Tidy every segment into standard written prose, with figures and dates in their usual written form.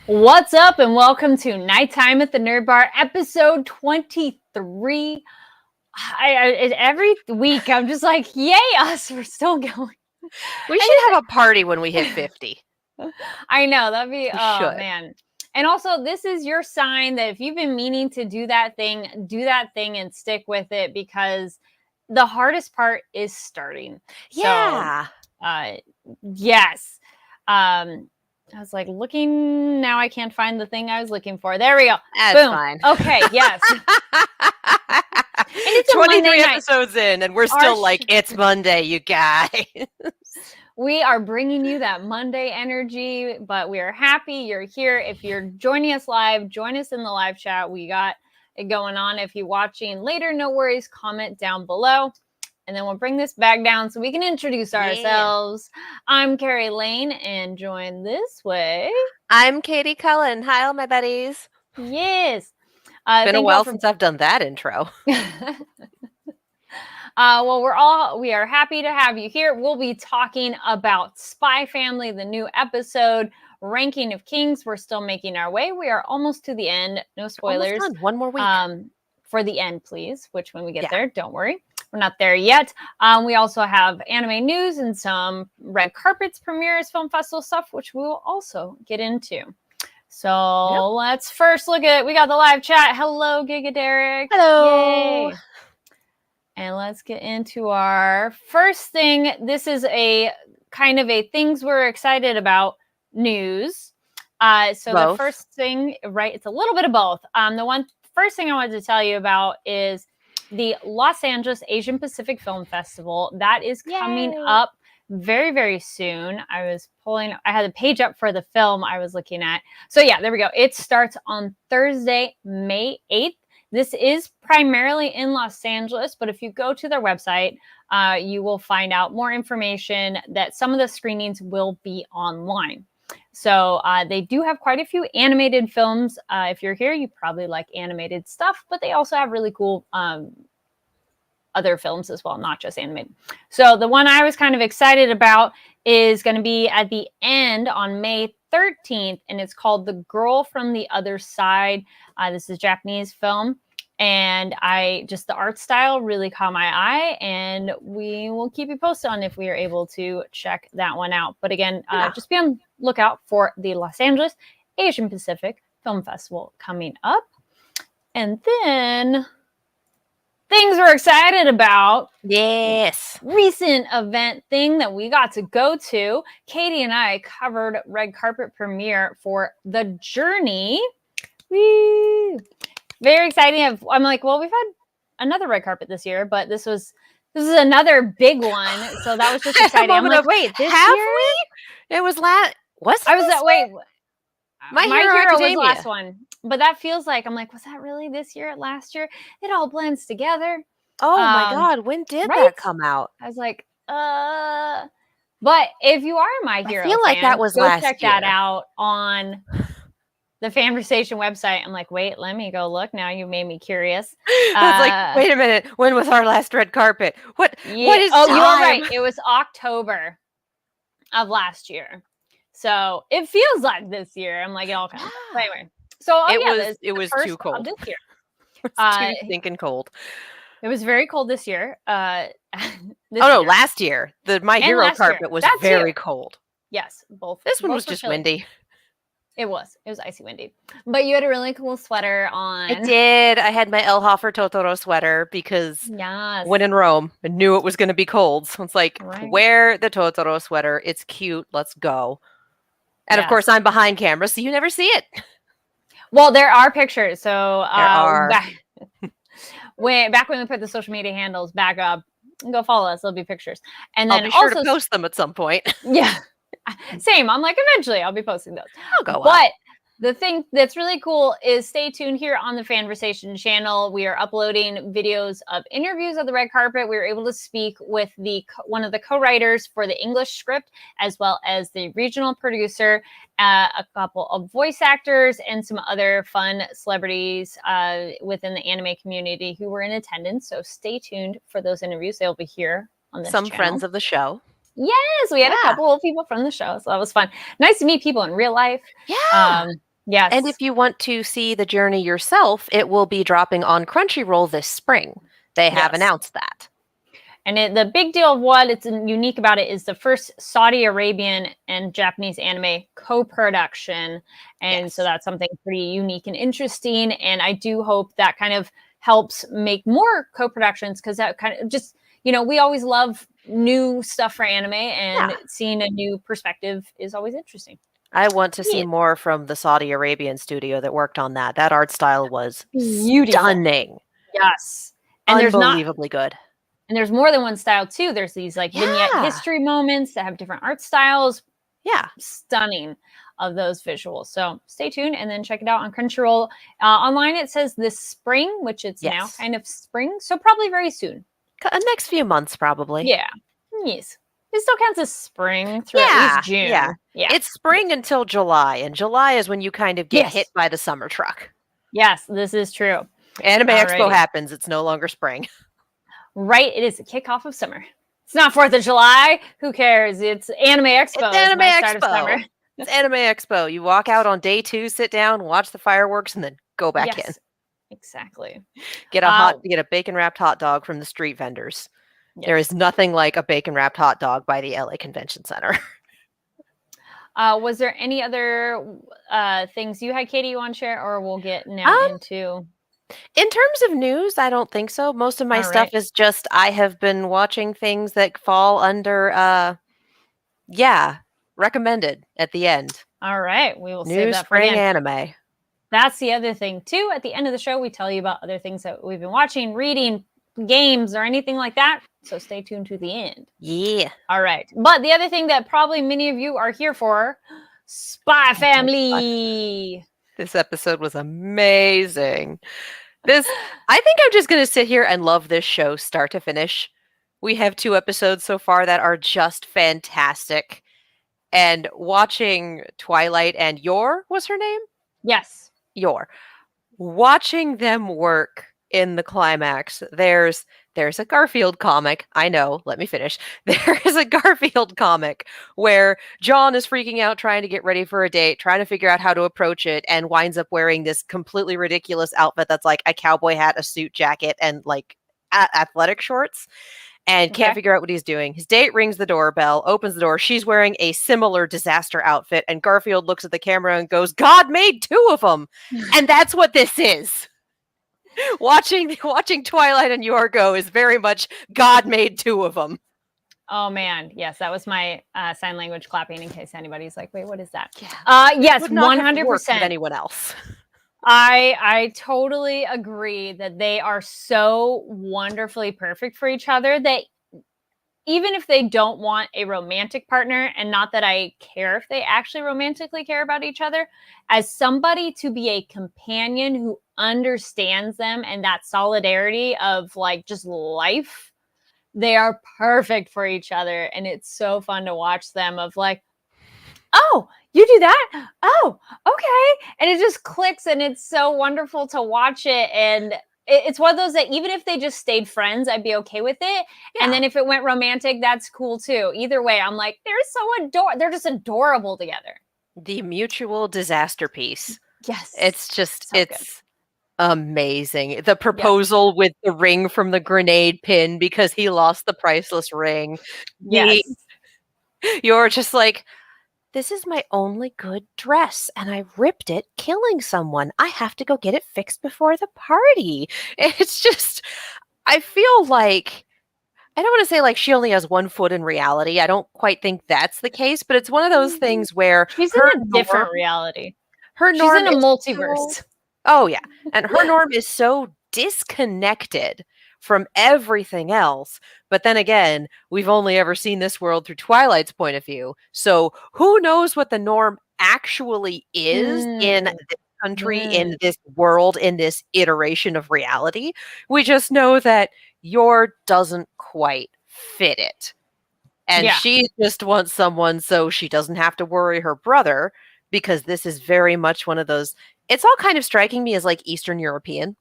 What's up, and welcome to Nighttime at the Nerd Bar, episode 23. Every week, I'm just like, yay, us, we're still going. We should have a party when we hit 50. I know, that'd be, We oh, should. man. And also, this is your sign that if you've been meaning to do that thing and stick with it, because the hardest part is starting. Yeah. So, yes. I was like looking, now I can't find the thing I was looking for. There we go. That's Boom. fine. Okay, yes. And it's 23 episodes in, and we're still like, it's Monday, you guys. We are bringing you that Monday energy, but we are happy you're here. If you're joining us live, join us in the live chat. We got it going on. If you're watching later, no worries, comment down below. And then we'll bring this back down so we can introduce ourselves. I'm Carrie Lane, and joined this way. I'm Katie Cullen. Hi, all my buddies. Yes. It's been a while since I've done that intro. Well, we are happy to have you here. We'll be talking about Spy Family, the new episode, Ranking of Kings. We're still making our way. We are almost to the end. No spoilers. Almost done. One more week. For the end, please. Which when we get there, don't worry. We're not there yet. We also have anime news and some red carpets, premieres, film festival stuff, which we will also get into. So let's first look at, we got the live chat. Hello, Giga Derek. Hello. Yay. And let's get into our first thing. This is a kind of a things we're excited about news. The first thing, right, it's a little bit of both. First thing I wanted to tell you about is the Los Angeles Asian Pacific Film Festival. That is coming up very, very soon. I had a page up for the film I was looking at. So yeah, there we go. It starts on Thursday, May 8th. This is primarily in Los Angeles, but if you go to their website, you will find out more information that some of the screenings will be online. So they do have quite a few animated films. If you're here, you probably like animated stuff, but they also have really cool other films as well, not just animated. So the one I was kind of excited about is going to be at the end on May 13th, and it's called The Girl from the Other Side. This is a Japanese film, and the art style really caught my eye, and we will keep you posted on if we are able to check that one out. But again, just be on lookout for the Los Angeles Asian Pacific Film Festival coming up. And then things we're excited about. Yes. Recent event thing that we got to go to. Katie and I covered red carpet premiere for The Journey. Woo! Very exciting. I'm like, well, we've had another red carpet this year, but this is another big one. So that was just exciting. I'm like, wait, this have year? We? It was last. Wait. My Hero was the last one. But that feels like, I'm like, was that really this year, last year? It all blends together. Oh my God, when did that come out? I was like, But if you are a My Hero I feel like that was last year. Go check that out on the Fanversation website. I'm like, wait, let me go look now. You made me curious. I was like, wait a minute. When was our last red carpet? What is time? You were right. It was October of last year. So it feels like this year. I'm like, it all kind of. Anyway, so it was too cold this year. It was too stinking cold. It was very cold this year. Last year. The My Hero carpet was very cold. Yes, both. This one was just windy. It was icy windy. But you had a really cool sweater on. I did. I had my Elhofer Totoro sweater because when in Rome, I knew it was going to be cold. So it's like, wear the Totoro sweater. It's cute. Let's go. And of course, I'm behind camera, so you never see it. Well, there are pictures. So there are. Back when we put the social media handles back up, go follow us. There'll be pictures. And then I'll be sure to post them at some point. Yeah. Same. I'm like, eventually I'll be posting those. I'll go But the thing that's really cool is stay tuned here on the Fanversation channel. We are uploading videos of interviews of the red carpet. We were able to speak with one of the co-writers for the English script, as well as the regional producer, a couple of voice actors, and some other fun celebrities within the anime community who were in attendance. So stay tuned for those interviews. They'll be here on this channel. Friends of the show. Yes, we had a couple of people from the show, so that was fun. Nice to meet people in real life. Yeah. Yes. And if you want to see the journey yourself, it will be dropping on Crunchyroll this spring. They have announced that. And the big deal of what it's unique about it is the first Saudi Arabian and Japanese anime co-production. And so that's something pretty unique and interesting. And I do hope that kind of helps make more co-productions, because that kind of just, we always love new stuff for anime, and seeing a new perspective is always interesting. I want to see more from the Saudi Arabian studio that worked on that. That art style was stunning. Yes. And unbelievably good. And there's more than one style too. There's these vignette history moments that have different art styles. Yeah. Stunning of those visuals. So stay tuned and then check it out on Crunchyroll. Online it says this spring, which it's now kind of spring. So probably very soon. Next few months probably. Yeah. Yes. It still counts as spring through at least June. Yeah. It's spring until July. And July is when you kind of get hit by the summer truck. Yes, this is true. Anime Expo happens. It's no longer spring. Right, it is the kickoff of summer. It's not 4th of July. Who cares? It's Anime Expo. It's Anime Expo. It's Anime Expo. You walk out on day 2, sit down, watch the fireworks, and then go back in. Exactly. Get a bacon wrapped hot dog from the street vendors. Yes. There is nothing like a bacon wrapped hot dog by the LA Convention Center. Was there any other things you had, Katie, you want to share, or we'll get now into? In terms of news, I don't think so. Most of my stuff is just I have been watching things that fall under, recommended at the end. All right. We will New save that spring for anime. That's the other thing, too. At the end of the show, we tell you about other things that we've been watching, reading, games, or anything like that. So stay tuned to the end. Yeah. All right. But the other thing that probably many of you are here for, Spy Family. This episode was amazing. I think I'm just going to sit here and love this show start to finish. We have 2 episodes so far that are just fantastic. And watching Twilight and Yor, was her name? Yes. Yor. Watching them work in the climax. There's a Garfield comic. I know. Let me finish. There is a Garfield comic where John is freaking out trying to get ready for a date, trying to figure out how to approach it, and winds up wearing this completely ridiculous outfit that's like a cowboy hat, a suit jacket, and like athletic shorts, and can't figure out what he's doing. His date rings the doorbell, opens the door. She's wearing a similar disaster outfit, and Garfield looks at the camera and goes, "God made 2 of them." And that's what this is. Watching Twilight and Yor go is very much God made 2 of them. Oh man, yes, that was my sign language clapping. In case anybody's like, "Wait, what is that?" Yes, 100%. Anyone else? I totally agree that they are so wonderfully perfect for each other that even if they don't want a romantic partner, and not that I care if they actually romantically care about each other, as somebody to be a companion who understands them and that solidarity of like just life, they are perfect for each other. And it's so fun to watch them of like, oh, you do that? Oh, okay. And it just clicks, and it's so wonderful to watch it. And it's one of those that even if they just stayed friends, I'd be okay with it. Yeah. And then if it went romantic, that's cool too. Either way, I'm like, they're just adorable together. The mutual disaster piece. Yes. It's just, so it's amazing. The proposal with the ring from the grenade pin because he lost the priceless ring. Yes. You're just like, this is my only good dress, and I ripped it killing someone. I have to go get it fixed before the party. It's just, I feel like, I don't want to say like she only has 1 foot in reality. I don't quite think that's the case, but it's one of those things where she's in a different reality. She's in a multiverse. Oh yeah. And her norm is so disconnected from everything else. But then again, we've only ever seen this world through Twilight's point of view. So who knows what the norm actually is in this country, in this world, in this iteration of reality. We just know that Yor doesn't quite fit it. And she just wants someone so she doesn't have to worry her brother, because this is very much one of those, it's all kind of striking me as like Eastern European.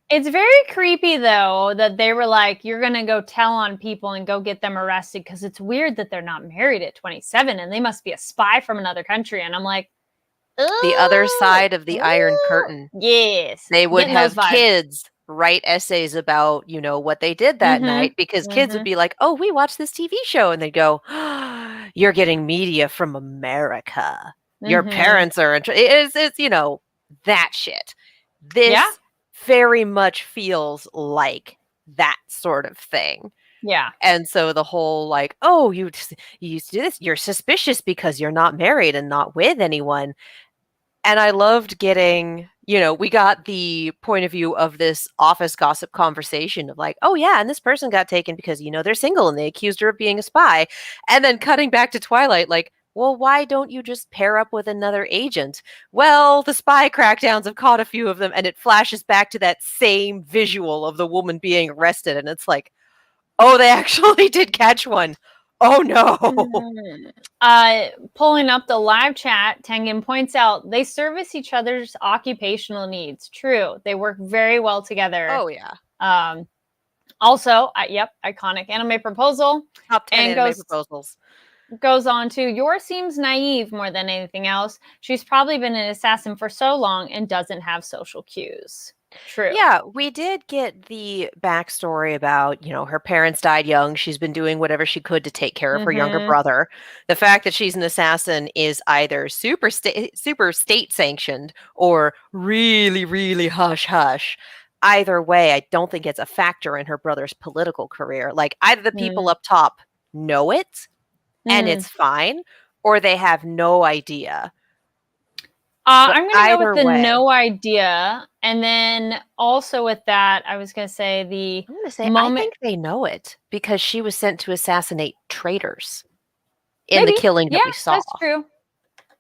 It's very creepy, though, that they were like, you're going to go tell on people and go get them arrested because it's weird that they're not married at 27 and they must be a spy from another country. And I'm like, the other side of the Iron Curtain. Yes. They would have kids write essays about, what they did that night, because kids would be like, oh, we watched this TV show. And they'd go, oh, you're getting media from America. Your parents are, it's that shit. This very much feels like that sort of thing. Yeah. And so the whole like, oh, you used to do this. You're suspicious because you're not married and not with anyone. And I loved getting, we got the point of view of this office gossip conversation of like, oh yeah, and this person got taken because, they're single and they accused her of being a spy. And then cutting back to Twilight, like, well, why don't you just pair up with another agent? Well, the spy crackdowns have caught a few of them, and it flashes back to that same visual of the woman being arrested. And it's like, oh, they actually did catch one. Oh no. Pulling up the live chat, Tengen points out they service each other's occupational needs. True. They work very well together. Oh yeah. Also, yep, iconic anime proposal. Top 10 anime proposals. Goes on to, Yor seems naive more than anything else. She's probably been an assassin for so long and doesn't have social cues. True. Yeah, we did get the backstory about, her parents died young. She's been doing whatever she could to take care of her younger brother. The fact that she's an assassin is either super state sanctioned or really, really hush hush. Either way, I don't think it's a factor in her brother's political career. Like, either the people up top know it and it's fine, or they have no idea. I'm going to go with the no idea. And then also with that, I was going to say I think they know it because she was sent to assassinate traitors in the killing that we saw. That's true.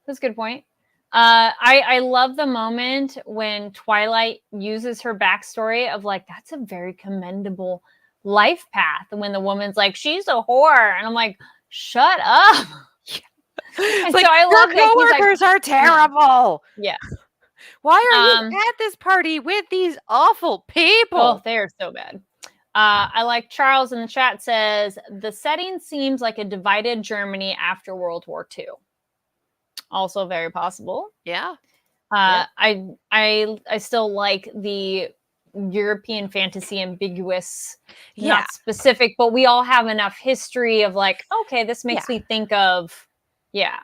That's a good point. I love the moment when Twilight uses her backstory of like, that's a very commendable life path. And when the woman's like, she's a whore. And I'm like, shut up. And like, so I love your coworkers are terrible. Yeah. Why are you at this party with these awful people? Oh, they are so bad. I like Charles in the chat says the setting seems like a divided Germany after World War II. Also very possible. Yeah. I still like the European fantasy ambiguous, not specific, but we all have enough history of like, okay, this makes me think of. Yeah.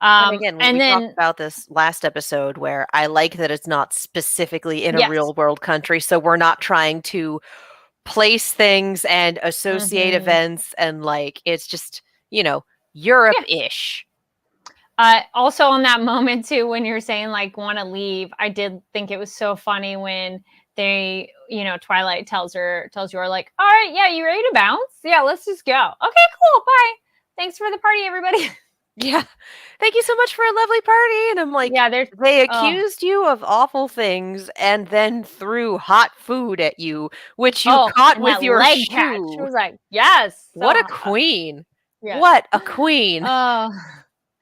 And again, we talked about this last episode where I like that it's not specifically in a real world country. So we're not trying to place things and associate events and like, it's just, Europe-ish. Also on that moment too, when you're saying like want to leave, I did think it was so funny when they, Twilight tells Yor like, all right, yeah, you ready to bounce? Yeah, let's just go. Okay, cool. Bye. Thanks for the party, everybody. Yeah. Thank you so much for a lovely party. And I'm like, they accused you of awful things and then threw hot food at you, which you caught with your shoe. Catch. She was like, yes. What a queen. Yeah. What a queen.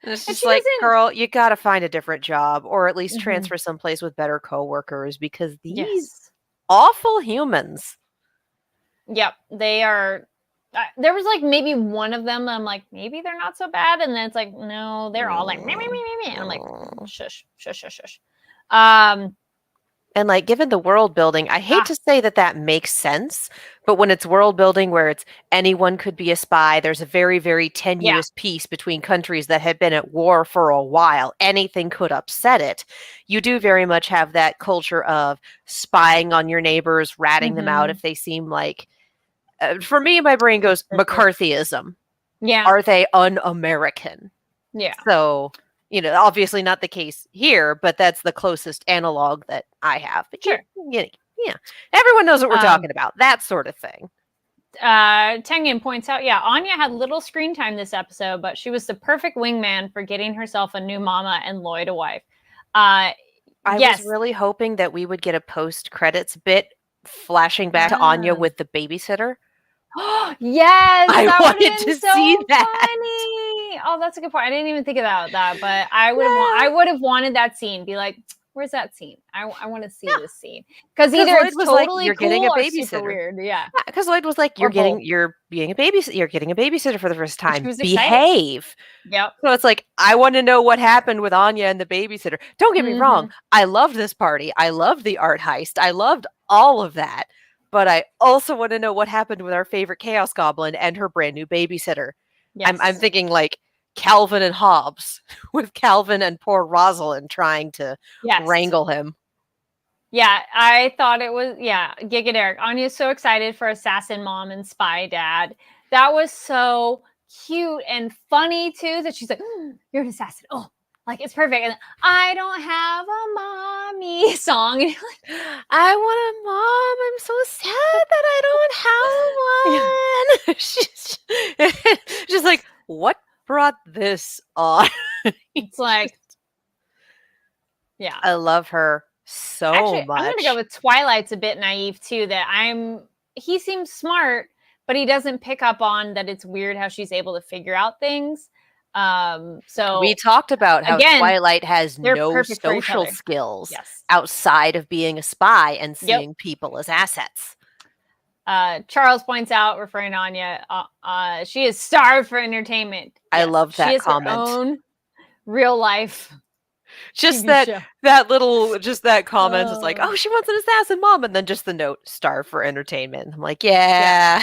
It's just like, girl, you got to find a different job or at least transfer someplace with better coworkers because these awful humans. Yep. They are. There was like maybe one of them that I'm like, maybe they're not so bad. And then it's like, no, they're all like, me. And I'm like, shush. And like, given the world building, I hate to say that makes sense. But when it's world building where it's anyone could be a spy, there's a very, very tenuous piece between countries that have been at war for a while. Anything could upset it. You do very much have that culture of spying on your neighbors, ratting them out if they seem like, for me, my brain goes McCarthyism. Yeah. Are they un-American? Yeah. So, obviously not the case here, but that's the closest analog that I have. But sure. Yeah. Everyone knows what we're talking about. That sort of thing. Tengen points out, Anya had little screen time this episode, but she was the perfect wingman for getting herself a new mama and Lloyd a wife. I was really hoping that we would get a post-credits bit flashing back to Anya with the babysitter. Yes, I wanted to see that. Funny. Oh, that's a good point. I didn't even think about that, but I would have wanted that scene. Be like, Where's that scene? I want to see this scene because either Lloyd it's was totally like, you're cool getting a or babysitter. super weird. Yeah. Because Lloyd was like, you're getting a babysitter for the first time. She was Behave. Excited. Yep. So it's like, I want to know what happened with Anya and the babysitter. Don't get me wrong. I loved this party. I loved the art heist. I loved all of that. But I also want to know what happened with our favorite Chaos Goblin and her brand new babysitter. Yes. I'm thinking like Calvin and Hobbes with Calvin and poor Rosalind trying to wrangle him. Yeah, I thought it was, Giga Derek. Anya's so excited for Assassin Mom and Spy Dad. That was so cute and funny too, that she's like, you're an assassin. Oh, like it's perfect. And I don't have a mommy song. And like, I want a mom. I'm so sad that I don't have one. She's like, what brought this on? It's like, yeah. I love her so much. I'm gonna go with Twilight's a bit naive too. He seems smart, but he doesn't pick up on that it's weird how she's able to figure out things. So we talked about how Twilight has no social skills outside of being a spy and seeing people as assets. Charles points out, referring to Anya, she is starved for entertainment. I love that comment. She has her own real life. Just that comment is like, oh, she wants an assassin mom, and then just the note, starved for entertainment. I'm like, yeah.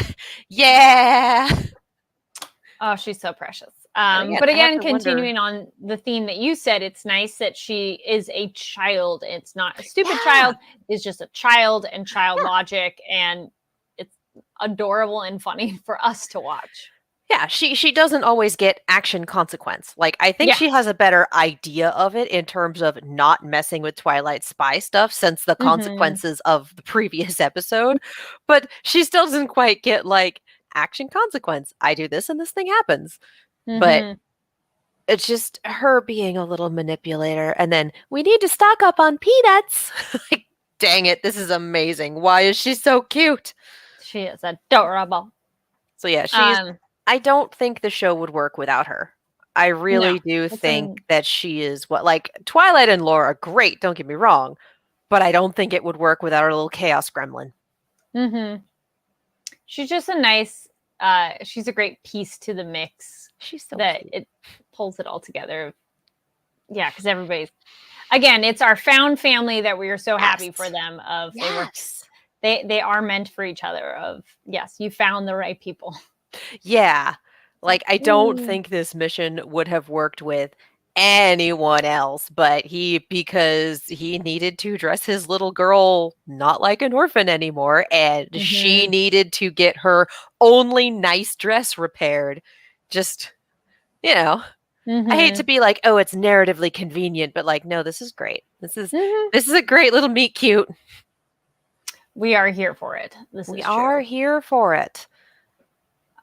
Oh, she's so precious. But again, continuing on the theme that you said, it's nice that she is a child. It's not a stupid child. It's just a child and child logic, and it's adorable and funny for us to watch. Yeah, she doesn't always get action consequence. Like, I think she has a better idea of it in terms of not messing with Twilight spy stuff since the consequences of the previous episode. But she still doesn't quite get, like, action consequence. I do this and this thing happens. But it's just her being a little manipulator. And then, we need to stock up on peanuts. Like, dang it, this is amazing. Why is she so cute? She is adorable. So yeah, she's... I don't think the show would work without her. I really do think that she is Twilight and Laura are great, don't get me wrong, but I don't think it would work without our little chaos gremlin. She's just a nice, she's a great piece to the mix. She's so that cute. It pulls it all together. Yeah, because everybody's, again, it's our found family that we are so happy for them. They are meant for each other. You found the right people. Yeah. Like, I don't think this mission would have worked with anyone else, but because he needed to dress his little girl not like an orphan anymore, and she needed to get her only nice dress repaired. Just, I hate to be like, oh, it's narratively convenient, but like, no, this is great. This is a great little meet cute. We are here for it. We are here for it.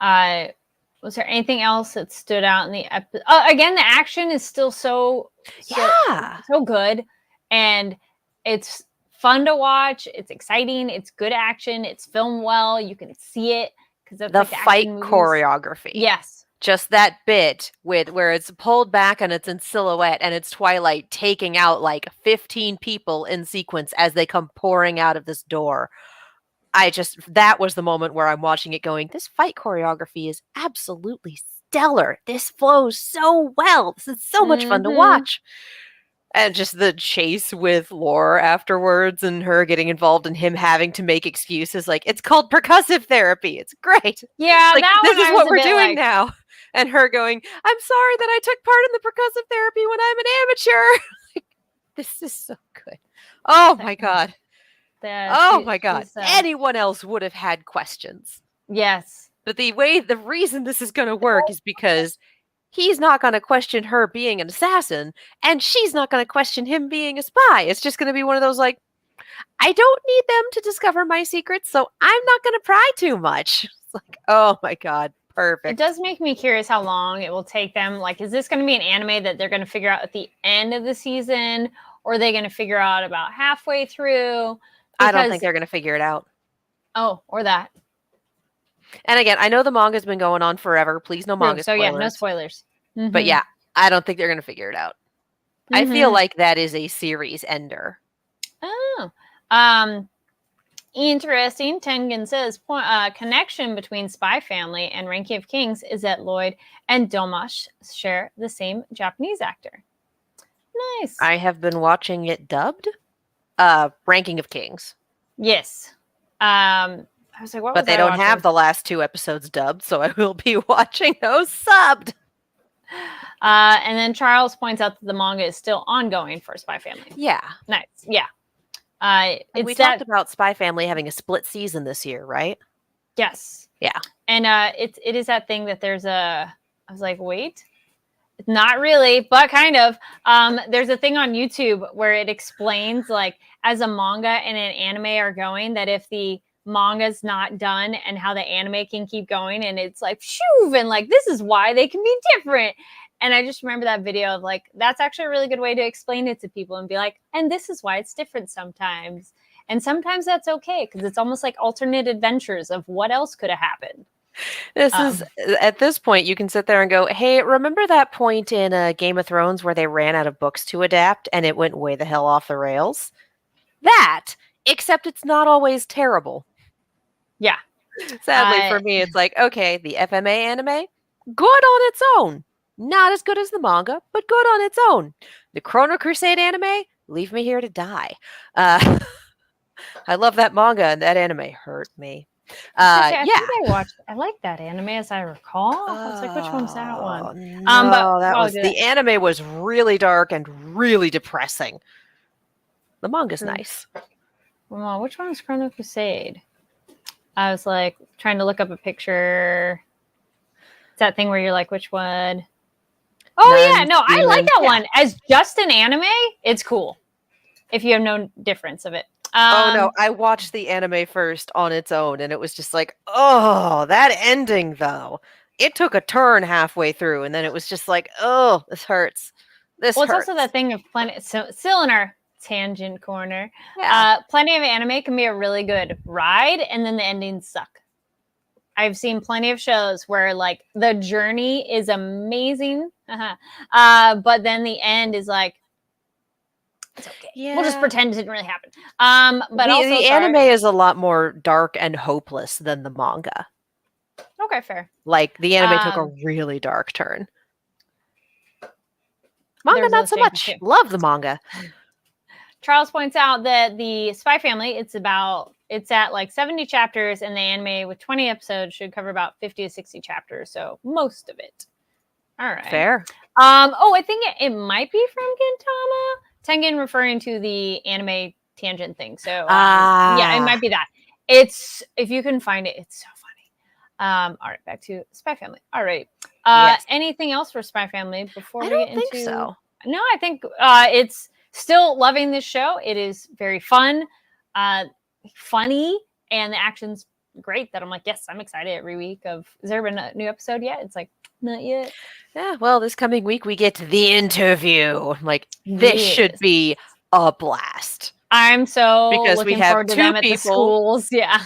Was there anything else that stood out in the episode? Again, the action is still so good, and it's fun to watch. It's exciting. It's good action. It's filmed well. You can see it because of the fight choreography. Yes, just that bit where it's pulled back and it's in silhouette, and it's Twilight taking out like 15 people in sequence as they come pouring out of this door. That was the moment where I'm watching it going, this fight choreography is absolutely stellar. This flows so well. This is so much fun to watch. And just the chase with Laura afterwards and her getting involved and him having to make excuses. Like, it's called percussive therapy. It's great. Yeah, like, this is what we're doing now. And her going, I'm sorry that I took part in the percussive therapy when I'm an amateur. Like, this is so good. Oh, my God. My God. Anyone else would have had questions. Yes. But the reason this is going to work is because he's not going to question her being an assassin, and she's not going to question him being a spy. It's just going to be one of those, like, I don't need them to discover my secrets, so I'm not going to pry too much. It's like, oh my God, perfect. It does make me curious how long it will take them. Like, is this going to be an anime that they're going to figure out at the end of the season, or are they going to figure out about halfway through? I don't think they're going to figure it out. Oh, or that. And again, I know the manga's been going on forever. Please, no manga spoilers. So, no spoilers. But yeah, I don't think they're going to figure it out. I feel like that is a series ender. Oh. Interesting. Tengen says connection between Spy Family and Ranking of Kings is that Lloyd and Domash share the same Japanese actor. Nice. I have been watching it dubbed. Ranking of Kings. Yes. I was like, what? But they don't have the last 2 episodes dubbed, so I will be watching those subbed. And then Charles points out that the manga is still ongoing for Spy Family. Yeah. Nice. Yeah. We talked about Spy Family having a split season this year, right? Yes. Yeah. And it is that thing that there's I was like, wait, not really, but kind of. There's a thing on YouTube where it explains, like, as a manga and an anime are going, that if the manga's not done and how the anime can keep going, and it's like, shoo, and like, this is why they can be different. And I just remember that video of like, that's actually a really good way to explain it to people and be like, and this is why it's different sometimes. And sometimes that's okay, because it's almost like alternate adventures of what else could have happened. This is, at this point, you can sit there and go, hey, remember that point in Game of Thrones where they ran out of books to adapt and it went way the hell off the rails? That, except it's not always terrible. Yeah. Sadly for me, it's like, okay, the FMA anime, good on its own. Not as good as the manga, but good on its own. The Chrono Crusade anime, leave me here to die. I love that manga, and that anime hurt me. I think I like that anime, as I recall. I was like, which one's that one? No, the anime was really dark and really depressing. The manga's nice. Well, which one is Chrono Crusade? I was like trying to look up a picture. It's that thing where you're like, which one? Oh, yeah. No, I like that one. As just an anime, it's cool. If you have no difference of it. Oh, no. I watched the anime first on its own, and it was just like, oh, that ending, though. It took a turn halfway through, and then it was just like, oh, this hurts. This hurts. It's also that thing of still in our tangent corner. Yeah. Plenty of anime can be a really good ride, and then the endings suck. I've seen plenty of shows where like the journey is amazing, but then the end is like, it's okay. Yeah. We'll just pretend it didn't really happen. But the anime is a lot more dark and hopeless than the manga. Okay, fair. Like the anime took a really dark turn. Manga, not so much. Love the manga. Charles points out that the Spy Family, it's at like 70 chapters, and the anime with 20 episodes should cover about 50 to 60 chapters. So most of it. All right. Fair. I think it might be from Gintama. Tengen referring to the anime tangent thing. So yeah, it might be that. If you can find it, it's so funny. All right, back to Spy Family. All right. Yes. Anything else for Spy Family before we get into? I don't think so. No, I think it's still loving this show. It is very fun, funny, and the action's great. That I'm like, yes, I'm excited every week. Has there been a new episode yet? It's like, not yet. Yeah, well, this coming week we get the interview. Like, this should be a blast. I'm so looking forward to them at the schools. Yeah.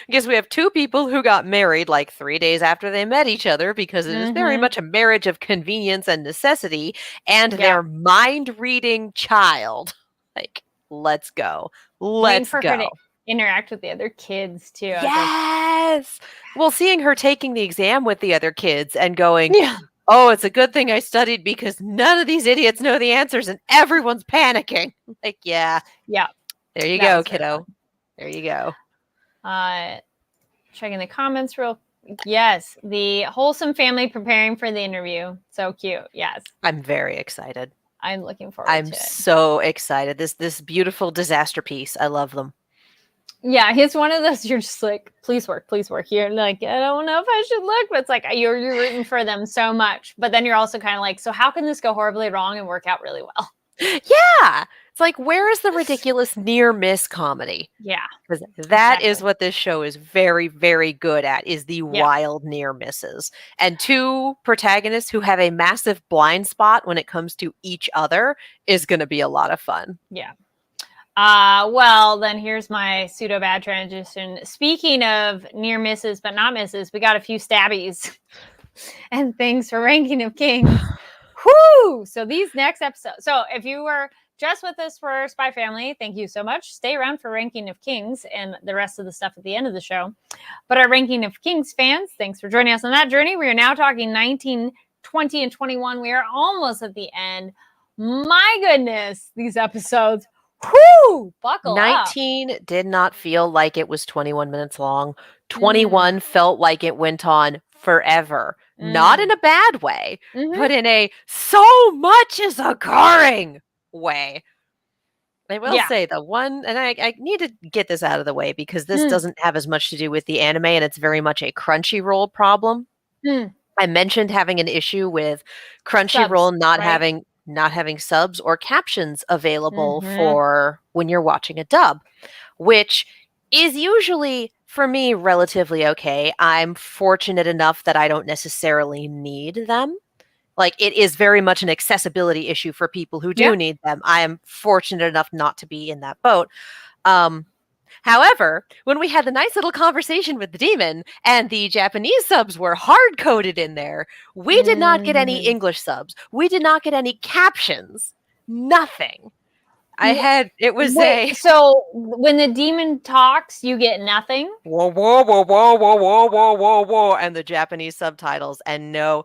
Because we have 2 people who got married like 3 days after they met each other, because it is very much a marriage of convenience and necessity, and their mind-reading child. Like, let's go. Let's go. Her to interact with the other kids too. Yes. Well, seeing her taking the exam with the other kids and going, oh, it's a good thing I studied because none of these idiots know the answers and everyone's panicking. Like, yeah. There you go, kiddo. There you go. Checking the comments real. Yes, the wholesome family preparing for the interview. So cute. Yes. I'm very excited. I'm looking forward to it. I'm so excited. This beautiful disaster piece. I love them. Yeah, he's one of those, you're just like, please work. You're like, I don't know if I should look, but it's like, you're rooting for them so much. But then you're also kind of like, so how can this go horribly wrong and work out really well? Yeah. It's like, where is the ridiculous near miss comedy? Yeah. Because that is what this show is very, very good at, is the wild near misses. And 2 protagonists who have a massive blind spot when it comes to each other is going to be a lot of fun. Yeah. Well, then here's my pseudo bad transition. Speaking of near misses, but not misses, we got a few stabbies and things for Ranking of Kings. Whoo! So these next episodes. So if you were just with us for Spy Family, thank you so much. Stay around for Ranking of Kings and the rest of the stuff at the end of the show. But our Ranking of Kings fans, thanks for joining us on that journey. We are now talking 19, 20, and 21. We are almost at the end. My goodness, these episodes. Whoo! Buckle 19 up. Did not feel like it was 21 minutes long. 21 felt like it went on forever. Not in a bad way, but in a so much is occurring way. I will say the one, and I need to get this out of the way because this doesn't have as much to do with the anime, and it's very much a Crunchyroll problem. I mentioned having an issue with Crunchyroll not having subs or captions available for when you're watching a dub, which is usually, for me, relatively okay. I'm fortunate enough that I don't necessarily need them. Like, it is very much an accessibility issue for people who do need them. I am fortunate enough not to be in that boat. However, when we had the nice little conversation with the demon and the Japanese subs were hard-coded in there, we did not get any English subs. We did not get any captions. Nothing. So when the demon talks, you get nothing? Whoa, whoa, whoa, whoa, whoa, whoa, whoa, whoa, whoa, and the Japanese subtitles, and no,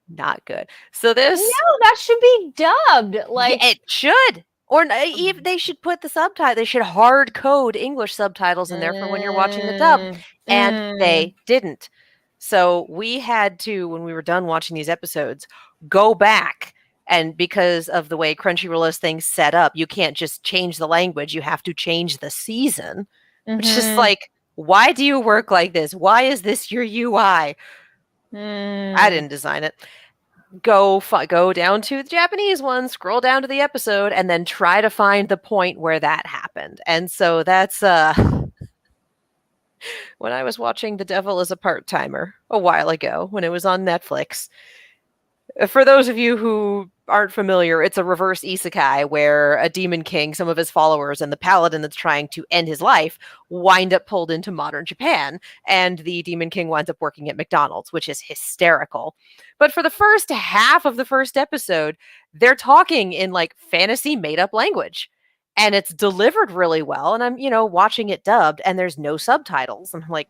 not good. So this... No, that should be dubbed. Like, it should. Or even they should put the subtitle. They should hard code English subtitles in there for when you're watching the dub. And they didn't. So we had to, when we were done watching these episodes, go back. And because of the way Crunchyroll has things set up, you can't just change the language. You have to change the season. Which is just like, why do you work like this? Why is this your UI? I didn't design it. Go down to the Japanese one, scroll down to the episode, and then try to find the point where that happened. And so that's when I was watching The Devil is a Part-Timer a while ago, when it was on Netflix. For those of you who aren't familiar, it's a reverse isekai where a demon king, some of his followers, and the paladin that's trying to end his life wind up pulled into modern Japan, and the demon king winds up working at McDonald's, which is hysterical. But for the first half of the first episode, they're talking in like fantasy made-up language, and it's delivered really well, and I'm, watching it dubbed, and there's no subtitles. I'm like,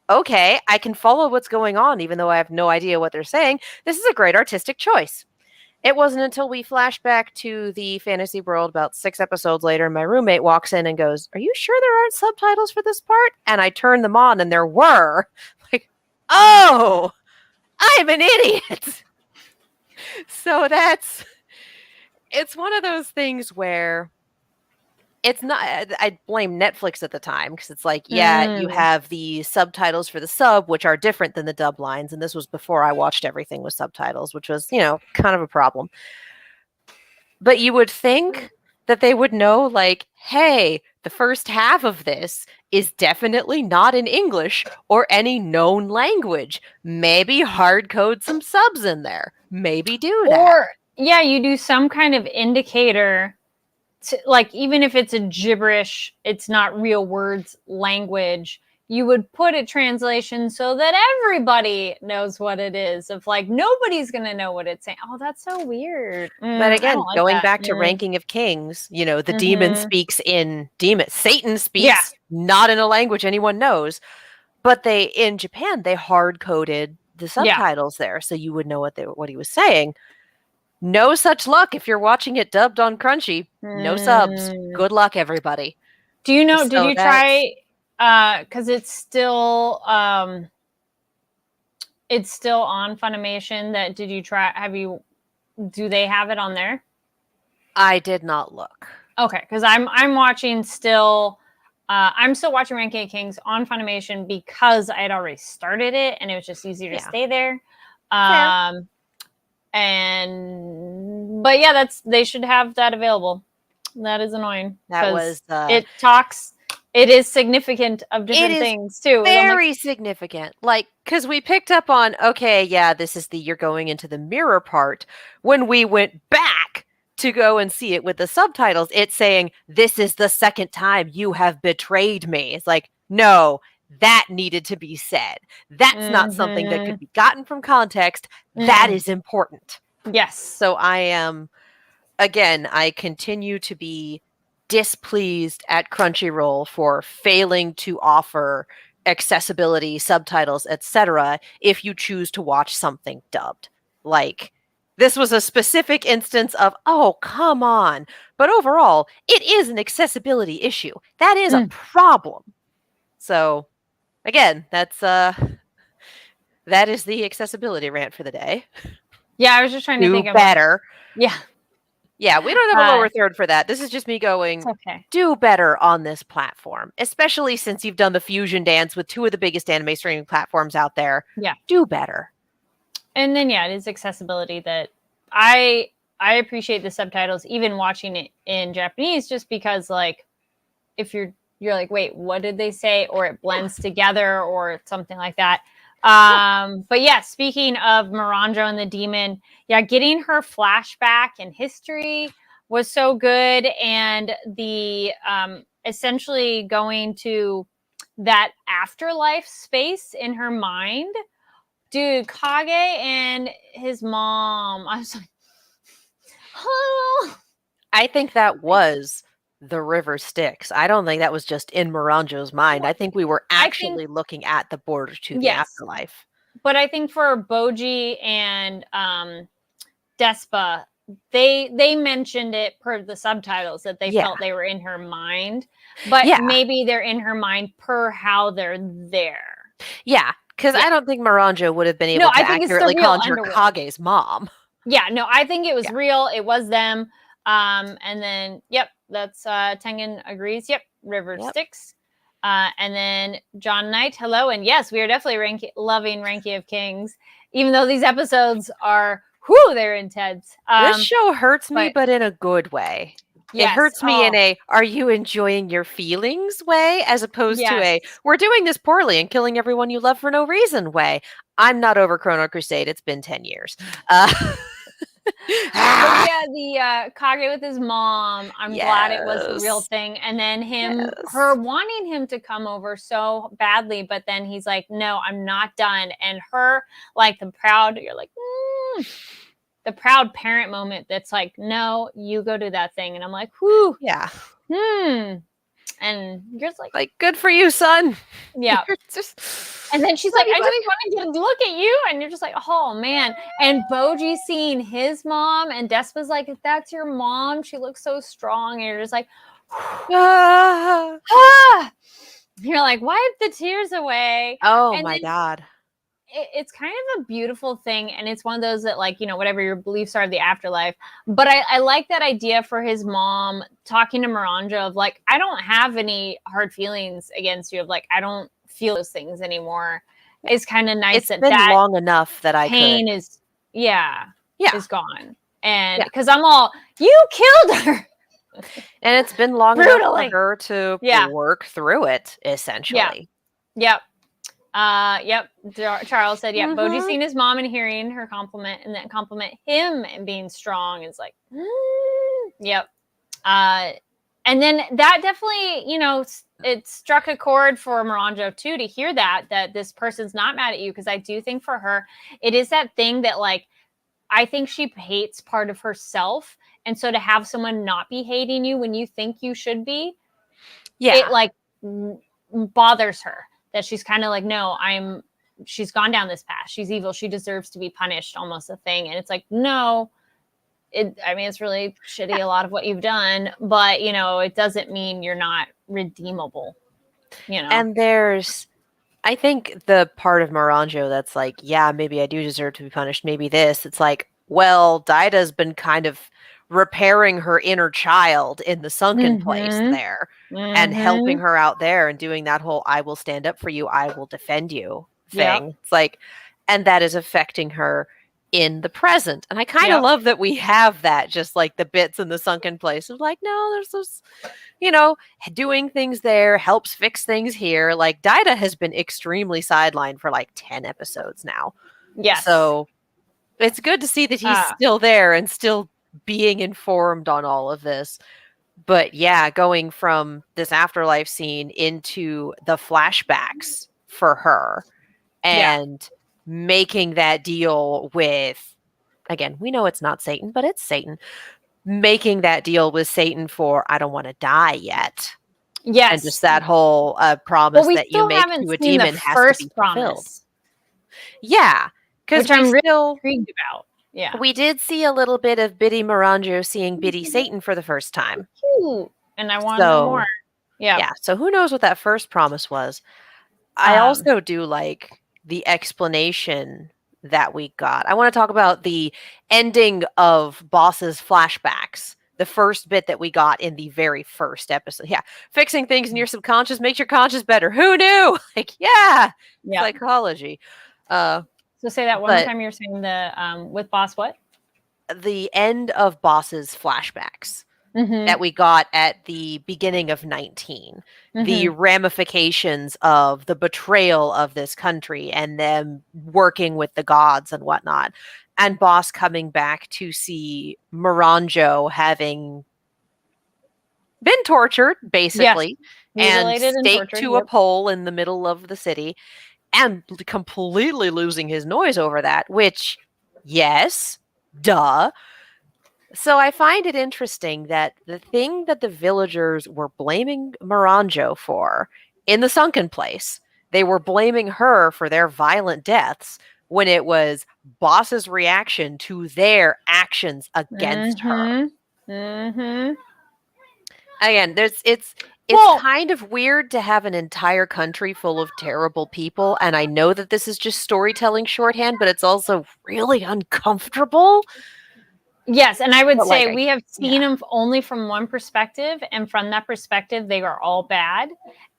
okay, I can follow what's going on, even though I have no idea what they're saying. This is a great artistic choice. It wasn't until we flashed back to the fantasy world about 6 episodes later, my roommate walks in and goes, "Are you sure there aren't subtitles for this part?" And I turned them on, and there were. Like, oh, I'm an idiot. So it's one of those things where it's not, I blame Netflix at the time because it's like, you have the subtitles for the sub, which are different than the dub lines. And this was before I watched everything with subtitles, which was, kind of a problem. But you would think that they would know, like, hey, the first half of this is definitely not in English or any known language. Maybe hard code some subs in there. Maybe do that. Or, you do some kind of indicator. Like, even if it's a gibberish, it's not real words, language, you would put a translation so that everybody knows what it is. Of like, nobody's going to know what it's saying. Oh, that's so weird. But again, going back to Ranking of Kings, the demon speaks in demon. Satan speaks not in a language anyone knows. But in Japan, they hard-coded the subtitles there so you would know what he was saying. No such luck if you're watching it dubbed on Crunchy. No subs. Good luck, everybody. Do you know, did you try, because it's still on Funimation, did you try, do they have it on there? I did not look. Okay, because I'm watching still, I'm still watching Ranking of Kings on Funimation because I had already started it and it was just easier to stay there. But they should have that available. That is annoying. That was it is significant of different things too. Very significant. Like, because we picked up on, this is you're going into the mirror part. When we went back to go and see it with the subtitles, it's saying, "This is the second time you have betrayed me." It's like, no, that needed to be said. That's not something that could be gotten from context. That is important. Yes. So I continue to be displeased at Crunchyroll for failing to offer accessibility, subtitles, etc. if you choose to watch something dubbed. Like, this was a specific instance of, oh, come on. But overall, it is an accessibility issue. That is a problem. So, again, that is the accessibility rant for the day. Yeah, I was just trying to think of better. Yeah. Yeah, we don't have a lower third for that. This is just me going, do better on this platform, especially since you've done the fusion dance with two of the biggest anime streaming platforms out there. Yeah. Do better. And then, it is accessibility that I appreciate the subtitles, even watching it in Japanese, just because, like, if you're like, wait, what did they say? Or it blends together or something like that. But yeah, speaking of Miranjo and the demon, getting her flashback and history was so good. And the essentially going to that afterlife space in her mind. Dude, Kage and his mom. I was like, oh. I think that was the river Styx. I don't think that was just in Miranjo's mind. I think we were actually looking at the border to the afterlife. But I think for Boji and Despa, they mentioned it per the subtitles that they felt they were in her mind. But maybe they're in her mind per how they're there. Yeah, because I don't think Miranjo would have been able to accurately conjure Kage's mom. Yeah, no, I think it was real. It was them. And then, that's Tengen agrees. Yep, River Styx. And then John Knight, hello. And yes, we are definitely loving Ranky of Kings, even though these episodes are, they're intense. This show hurts me, but in a good way. Yes. It hurts me in a, are you enjoying your feelings way, as opposed to a, we're doing this poorly and killing everyone you love for no reason way. I'm not over Chrono Crusade. It's been 10 years. The Kage with his mom, I'm glad it was a real thing. And then her wanting him to come over so badly, but then he's like, no, I'm not done. And her, like, the proud, you're like, the proud parent moment that's like, no, you go do that thing. And I'm like, whew. Yeah. And you're just like, good for you, son. Yeah. And then she's like, I just wanted to look at you. And you're just like, oh, man. And Boji seeing his mom, and Despa's like, if that's your mom, she looks so strong. And you're just like, You're like, wipe the tears away. Oh, my God. It's kind of a beautiful thing. And it's one of those that, like, whatever your beliefs are of the afterlife. But I like that idea for his mom talking to Miranjo of, like, I don't have any hard feelings against you, of, like, I don't feel those things anymore. It's kind of nice that long enough that pain is gone. And because I'm all, you killed her. And it's been long enough for her to work through it, essentially. Yep. Charles said, Boji seeing his mom and hearing her compliment, and then compliment him and being strong is like, and then that definitely, it struck a chord for Miranjo too, to hear that this person's not mad at you. Because I do think for her, it is that thing that, like, I think she hates part of herself. And so to have someone not be hating you when you think you should be, it, like, bothers her. That she's kind of like, no, she's gone down this path. She's evil. She deserves to be punished, almost a thing. And it's like, no, it's really shitty, a lot of what you've done, but, it doesn't mean you're not redeemable, And I think the part of Miranjo that's like, yeah, maybe I do deserve to be punished. Maybe this, it's like, well, Daida's been kind of repairing her inner child in the sunken place there and helping her out there and doing that whole, I will stand up for you, I will defend you thing. Yep. It's like, and that is affecting her in the present. And I kind of love that we have that, just like the bits in the sunken place of, like, no, there's this, doing things there helps fix things here. Like, Daida has been extremely sidelined for like 10 episodes now. Yes. So it's good to see that he's still there and still being informed on all of this. But going from this afterlife scene into the flashbacks for her and making that deal with again, we know it's not Satan, but it's Satan, making that deal with Satan for, I don't want to die yet. Yes. And just that whole promise that you make to a demon has to be fulfilled. Yeah. Which I'm really intrigued about. Yeah. We did see a little bit of Biddy Miranjo seeing Biddy Satan for the first time. Cute. And I want to know more. Yeah. So who knows what that first promise was? I also do like the explanation that we got. I want to talk about the ending of Boss's flashbacks. The first bit that we got in the very first episode. Yeah. Fixing things in your subconscious makes your conscious better. Who knew? Like, yeah. Psychology. So say that one more time. You're saying the with Boss what? The end of Boss's flashbacks. That we got at the beginning of 19. The ramifications of the betrayal of this country and them working with the gods and whatnot. And Boss coming back to see Miranjo having been tortured, basically, and staked to a pole in the middle of the city and completely losing his noise over that, which, yes, duh. So I find it interesting that the thing that the villagers were blaming Miranjo for in the sunken place, they were blaming her for their violent deaths when it was Boss's reaction to their actions against her. Again, it's kind of weird to have an entire country full of terrible people, and I know that this is just storytelling shorthand, but it's also really uncomfortable. Yes, and I would say we have seen them only from one perspective, and from that perspective, they are all bad.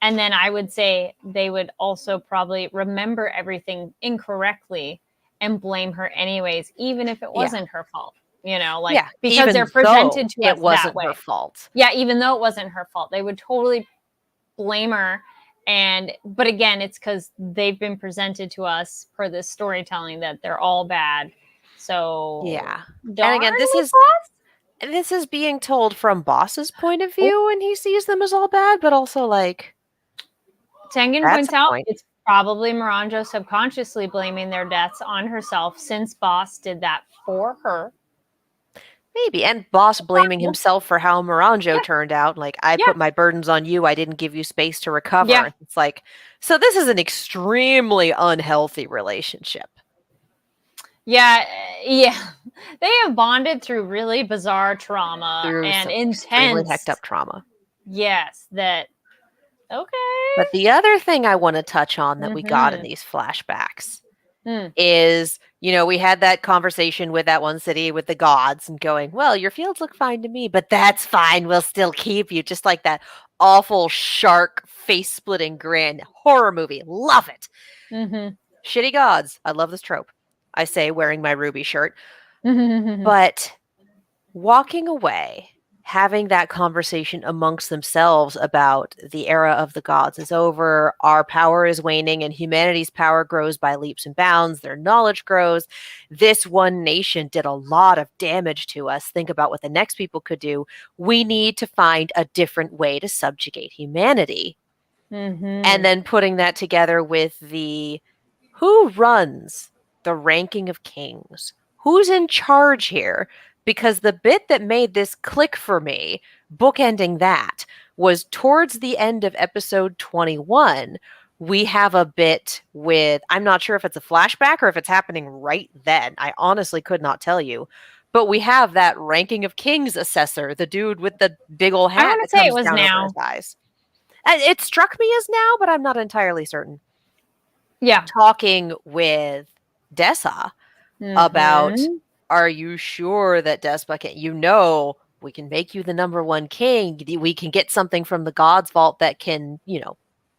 And then I would say they would also probably remember everything incorrectly and blame her anyways, even if it wasn't her fault. You know, like because they're presented to us it wasn't that way. Her fault. Yeah, even though it wasn't her fault, they would totally blame her. But again, it's because they've been presented to us for this storytelling that they're all bad. So yeah, and again, this is being told from Boss's point of view, and he sees them as all bad, but also like Tengen points out it's probably Miranjo subconsciously blaming their deaths on herself since Boss did that for her. Maybe, and Boss blaming himself for how Miranjo turned out. Like, I put my burdens on you. I didn't give you space to recover. Yeah. It's like, so this is an extremely unhealthy relationship. Yeah. They have bonded through really bizarre trauma and intense, hecked up trauma. Yes, okay. But the other thing I want to touch on that we got in these flashbacks is, we had that conversation with that one city with the gods and going, well, your fields look fine to me, but that's fine. We'll still keep you. Just like that awful shark face-splitting grin horror movie. Love it. Shitty gods. I love this trope. I say wearing my Ruby shirt. But walking away, having that conversation amongst themselves about the era of the gods is over, our power is waning, and humanity's power grows by leaps and bounds, their knowledge grows. This one nation did a lot of damage to us. Think about what the next people could do. We need to find a different way to subjugate humanity. And then putting that together with who runs the ranking of kings? Who's in charge here? Because the bit that made this click for me, bookending that, was towards the end of episode 21. We have a bit with, I'm not sure if it's a flashback or if it's happening right then. I honestly could not tell you. But we have that ranking of kings assessor, the dude with the big old hat. I want to say it was now. It struck me as now, but I'm not entirely certain. Yeah. Talking with Dessa about, are you sure that Despa can, we can make you the number one king. We can get something from the God's Vault that can,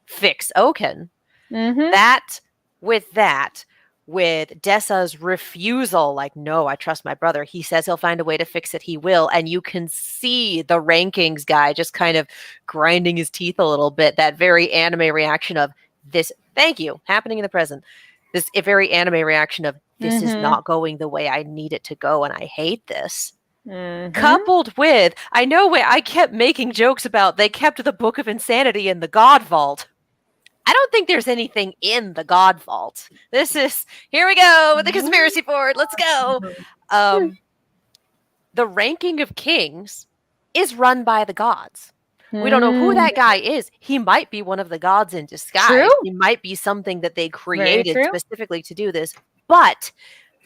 fix Oaken. With Dessa's refusal, like, no, I trust my brother. He says he'll find a way to fix it. He will. And you can see the rankings guy just kind of grinding his teeth a little bit. That very anime reaction of this, thank you, happening in the present. This very anime reaction of, this is not going the way I need it to go, and I hate this. Coupled with, I kept making jokes about they kept the Book of Insanity in the God Vault. I don't think there's anything in the God Vault. This is, here we go with the conspiracy board. Let's go. The ranking of kings is run by the gods. We don't know who that guy is. He might be one of the gods in disguise. True. He might be something that they created specifically to do this. But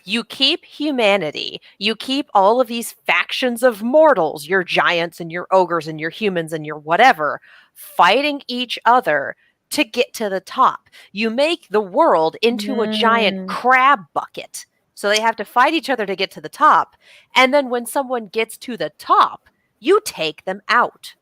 you keep humanity. You keep all of these factions of mortals, your giants and your ogres and your humans and your whatever, fighting each other to get to the top. You make the world into a giant crab bucket. So they have to fight each other to get to the top. And then when someone gets to the top, you take them out.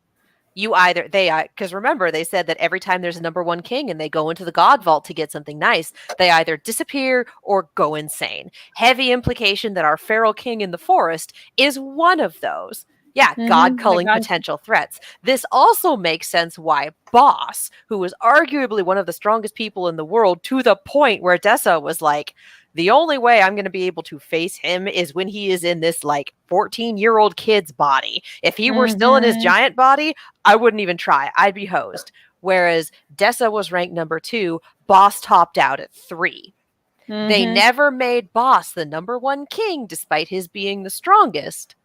Because remember, they said that every time there's a number one king and they go into the God Vault to get something nice, they either disappear or go insane. Heavy implication that our feral king in the forest is one of those. Yeah, God culling potential threats. This also makes sense why Boss, who was arguably one of the strongest people in the world, to the point where Dessa was like, the only way I'm going to be able to face him is when he is in this like 14-year-old kid's body. If he were still in his giant body, I wouldn't even try. I'd be hosed. Whereas Dessa was ranked number 2, Boss topped out at 3. They never made Boss the number 1 king, despite his being the strongest,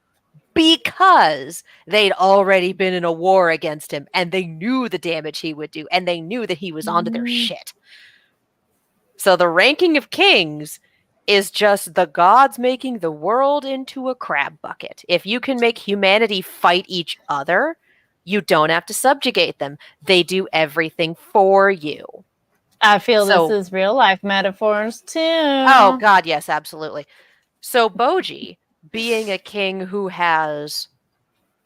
because they'd already been in a war against him and they knew the damage he would do and they knew that he was onto their shit. So the ranking of kings is just the gods making the world into a crab bucket. If you can make humanity fight each other, you don't have to subjugate them. They do everything for you. I feel this is real life metaphors too. Oh God, yes, absolutely. So Boji, being a king who has,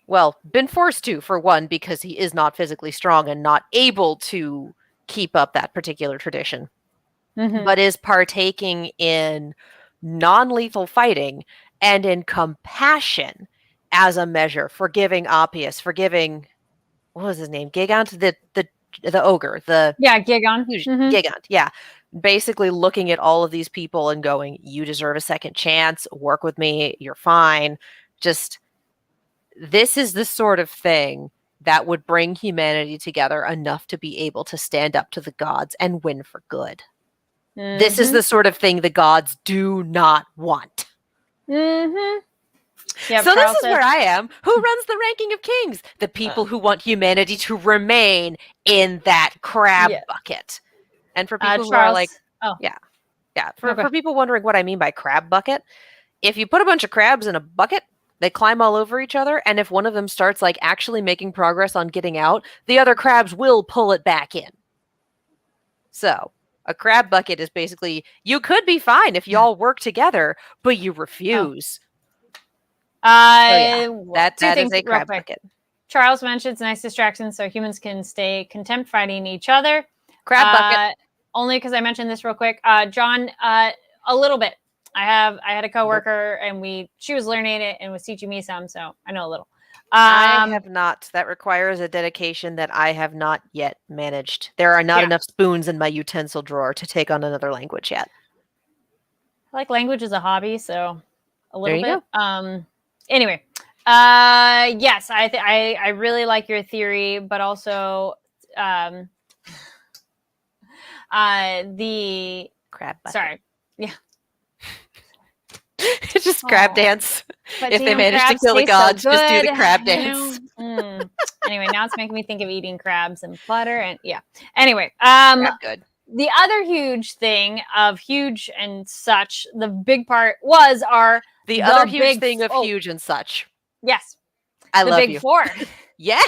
well, been forced to, for one, because he is not physically strong and not able to keep up that particular tradition, but is partaking in non-lethal fighting and in compassion as a measure, forgiving Appius, forgiving, what was his name? Gigant, the ogre, Gigant. Gigant, yeah. Basically looking at all of these people and going, you deserve a second chance, work with me, you're fine. Just, this is the sort of thing that would bring humanity together enough to be able to stand up to the gods and win for good. This is the sort of thing the gods do not want. Yep, so this is where I am. Who runs the ranking of kings? The people who want humanity to remain in that crab bucket. And for people who are like, for people wondering what I mean by crab bucket, if you put a bunch of crabs in a bucket, they climb all over each other. And if one of them starts like actually making progress on getting out, the other crabs will pull it back in. So a crab bucket is basically, you could be fine if y'all work together, but you refuse. That is a crab bucket. Charles mentions nice distractions so humans can stay content fighting each other. Crab bucket. Only because I mentioned this real quick. John, a little bit. I had a coworker and she was learning it and was teaching me some, so I know a little. I have not. That requires a dedication that I have not yet managed. There are not enough spoons in my utensil drawer to take on another language yet. I like language as a hobby, so a little bit. Go. Anyway, yes, I really like your theory, but also the crab bucket. Sorry, yeah. It's just crab dance. If they manage to kill the gods, just do the crab dance. Anyway, now it's making me think of eating crabs and butter and Anyway, good. The other huge thing of huge and such, the big part was the other huge thing of huge and such. Yes, I love you. The big four. Yes.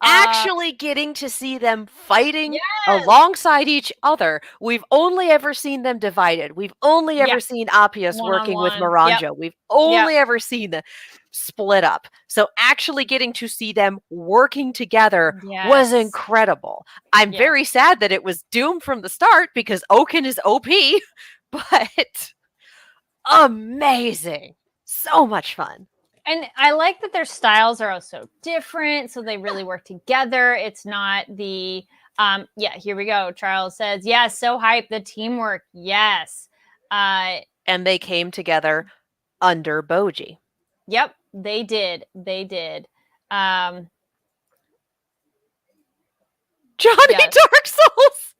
Actually getting to see them fighting alongside each other. We've only ever seen them divided. We've only ever seen Appius working with Miranjo. We've only ever seen them split up. So actually getting to see them working together was incredible. I'm very sad that it was doomed from the start because Oaken is OP, but amazing. So much fun. And I like that their styles are also different, so they really work together. It's not the, here we go. Charles says, yes, so hype, the teamwork, yes. And they came together under Boji. Yep, they did. They did. Johnny Dark Souls.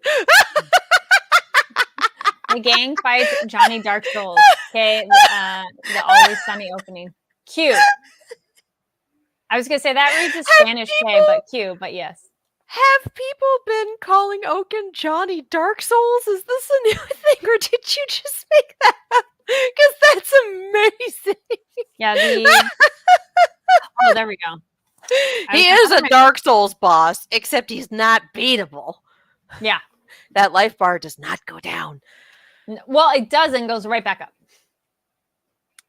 The gang fights Johnny Dark Souls. Okay, the Always Sunny opening. Cute. I was gonna say that reads a Spanish K, but cute. But yes. Have people been calling Oaken Johnny Dark Souls? Is this a new thing, or did you just make that up? Because that's amazing. Yeah. Oh, there we go. He is a Dark Souls boss, except he's not beatable. Yeah. That life bar does not go down. Well, it does and goes right back up.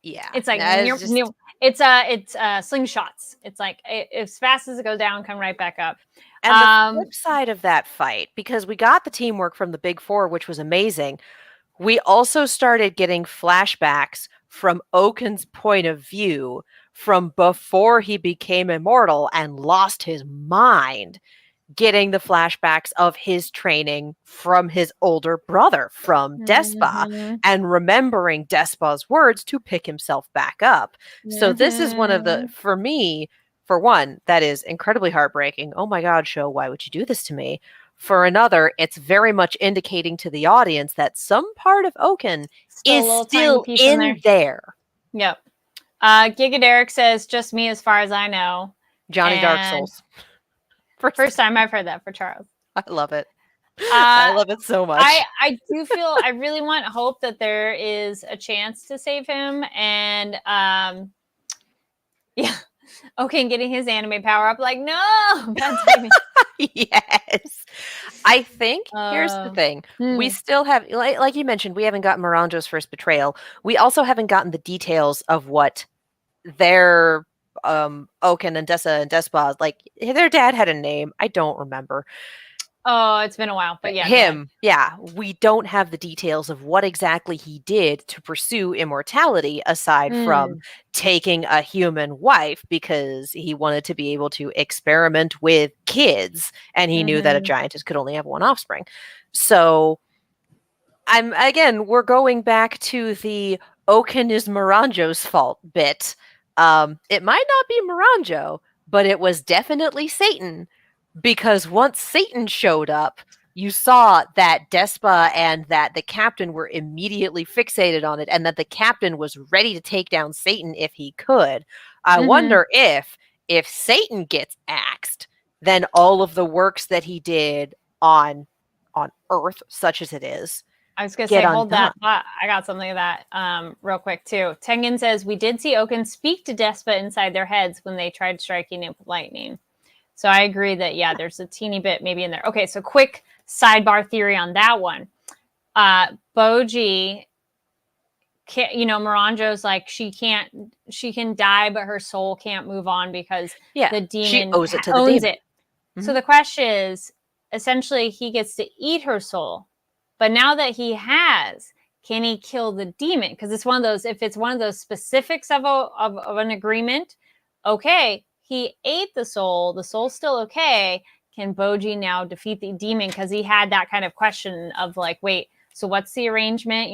Yeah. It's like it's slingshots. It's like as fast as it goes down, come right back up. And the flip side of that fight, because we got the teamwork from the Big Four, which was amazing, we also started getting flashbacks from Oaken's point of view from before he became immortal and lost his mind, getting the flashbacks of his training from his older brother, from Despa, and remembering Despa's words to pick himself back up. So this is one of the, for me, for one, that is incredibly heartbreaking. Oh my God, show, why would you do this to me? For another, it's very much indicating to the audience that some part of Oaken is still in there. Yep. Giga Derek says, just me as far as I know. Johnny Dark Souls. First time I've heard that for Charles. I love it. I love it so much. I do feel, I really want hope that there is a chance to save him. And yeah. Okay, getting his anime power up, like, no, bad timing. Yes. I think here's the thing. We still have, like you mentioned, we haven't gotten Miranjo's first betrayal. We also haven't gotten the details of what their Oaken and Dessa and Despa, like, their dad had a name. I don't remember. Oh, it's been a while, but yeah. Him, yeah. We don't have the details of what exactly he did to pursue immortality aside from taking a human wife because he wanted to be able to experiment with kids and he knew that a giantess could only have one offspring. So we're going back to the Oaken is Miranjo's fault bit. It might not be Miranjo, but it was definitely Satan. Because once Satan showed up, you saw that Despa and that the captain were immediately fixated on it and that the captain was ready to take down Satan if he could. I wonder if Satan gets axed, then all of the works that he did on Earth, such as it is, I was going to say, hold that thought. I got something of that real quick, too. Tengen says, we did see Oaken speak to Despa inside their heads when they tried striking it with lightning. So I agree that, yeah, there's a teeny bit maybe in there. Okay, so quick sidebar theory on that one. Bojji, Miranjo's like, she can die, but her soul can't move on because the demon she owes it to the demon. So the question is, essentially, he gets to eat her soul. But now that he has, can he kill the demon? Because it's one of those, if it's one of those specifics of an agreement, okay, he ate the soul's still okay. Can Bojji now defeat the demon? Because he had that kind of question of like, wait, so what's the arrangement?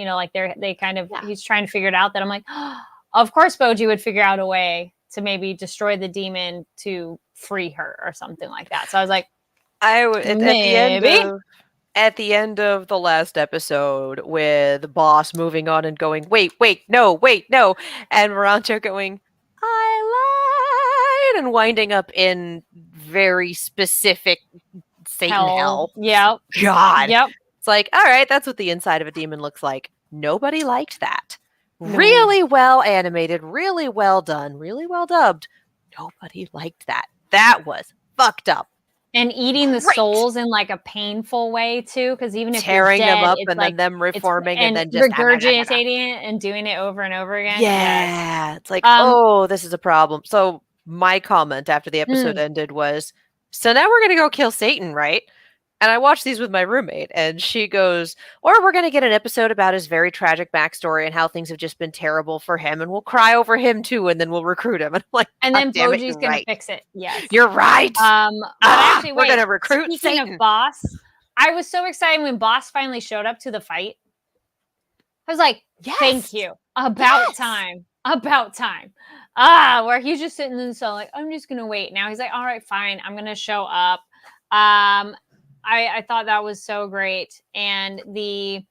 He's trying to figure it out. That I'm like, oh, of course Bojji would figure out a way to maybe destroy the demon to free her or something like that. So I was like, at the end of the last episode with Boss moving on and going, wait, no, and Miranjo going, I lied, and winding up in very specific Satan hell. Yep. God. Yep. It's like, all right, that's what the inside of a demon looks like. Nobody liked that. No. Really well animated, really well done, really well dubbed. Nobody liked that. That was fucked up. And eating the souls in like a painful way too, because even if tearing you're dead, them up and like, then them reforming and then just regurgitating it and doing it over and over again. Yeah, it's like, oh, this is a problem. So my comment after the episode ended was, so now we're gonna go kill Satan, right? And I watched these with my roommate, and she goes, or we're going to get an episode about his very tragic backstory and how things have just been terrible for him, and we'll cry over him too, and then we'll recruit him. And I'm like, and then Bojji's going to fix it. Yes. You're right. Actually, we're going to recruit Satan. Of Boss, I was so excited when Boss finally showed up to the fight. I was like, thank you. About time. Where he's just sitting in the cell like, I'm just going to wait. Now he's like, all right, fine. I'm going to show up. I thought that was so great. And the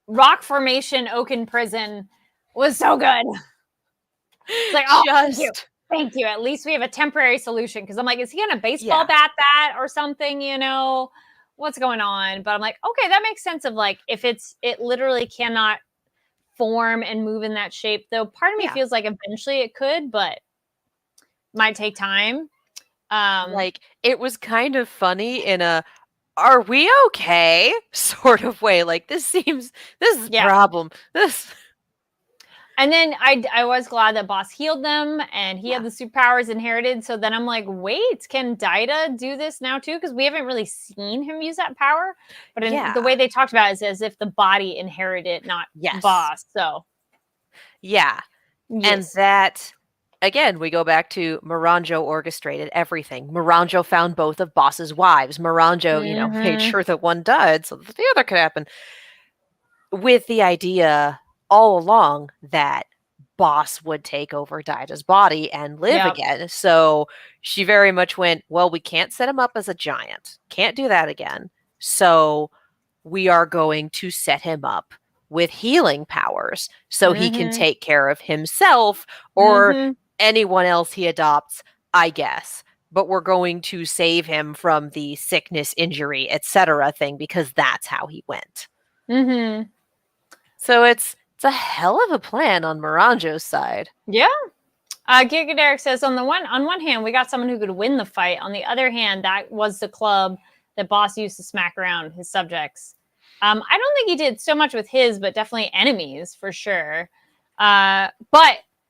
rock formation Oaken prison was so good. It's like, oh, thank you. At least we have a temporary solution. Because I'm like, is he gonna baseball bat that or something? You know, what's going on? But I'm like, okay, that makes sense. Of like, if it literally cannot form and move in that shape. Though part of me feels like eventually it could, but might take time. Like, it was kind of funny in a "Are we okay?" sort of way. Like, this is a problem. And then I was glad that Boss healed them and he had the superpowers inherited. So then I'm like, wait, can Daida do this now too? Because we haven't really seen him use that power. But the way they talked about it is as if the body inherited, not Boss. So and that, again, we go back to Miranjo orchestrated everything. Miranjo found both of Boss's wives. Miranjo, you know, made sure that one died so that the other could happen. With the idea all along that Boss would take over Daida's body and live again. So she very much went, well, we can't set him up as a giant. Can't do that again. So we are going to set him up with healing powers so he can take care of himself or anyone else he adopts, I guess. But we're going to save him from the sickness, injury, etc. thing because that's how he went. So it's a hell of a plan on Miranjo's side. Yeah. Giga Derek says, on one hand, we got someone who could win the fight. On the other hand, that was the club that Boss used to smack around his subjects. I don't think he did so much with his, but definitely enemies for sure. But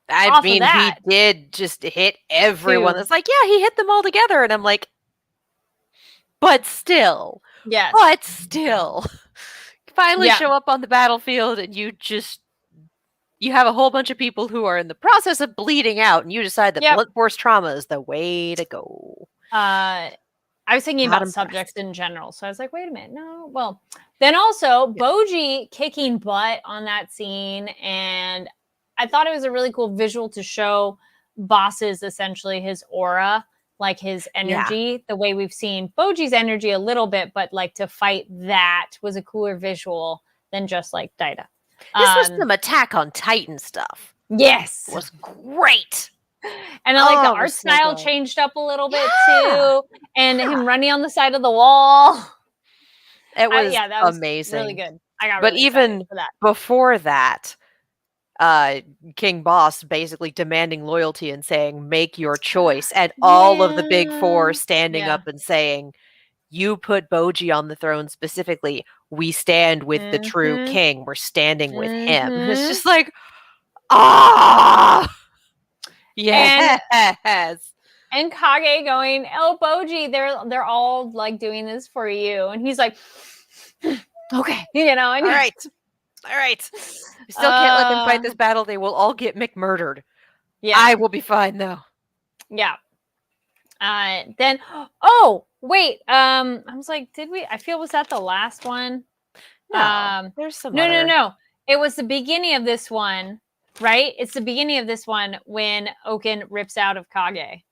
I mean, he did just hit everyone. It's like, yeah, he hit them all together. And I'm like, but still. Yes. But still. Finally show up on the battlefield and you have a whole bunch of people who are in the process of bleeding out and you decide that blunt force trauma is the way to go. I was thinking about subjects in general. So I was like, wait a minute. No. Well, then also Bojji kicking butt on that scene. And I thought it was a really cool visual to show Boss's, essentially his aura, like his energy, the way we've seen Bojji's energy a little bit, but like to fight that was a cooler visual than just like Daida. This was some Attack on Titan stuff. Yes. It was great. And I like the art style changed up a little bit too. And him running on the side of the wall. It was that was amazing. Really good. I got but even for that. Before that, King Boss basically demanding loyalty and saying, make your choice. And all of the big four standing up and saying, you put Bojji on the throne specifically. We stand with the true king. We're standing with him. It's just like, yes. And Kage going, oh, Bojji, they're all like doing this for you. And he's like, okay, you know. And all right. We still can't let them fight this battle. They will all get McMurdered. Yeah. I will be fine though. Yeah. Then, wait. I was like, was that the last one? No, there's some No. It was the beginning of this one, right? It's the beginning of this one when Oaken rips out of Kage.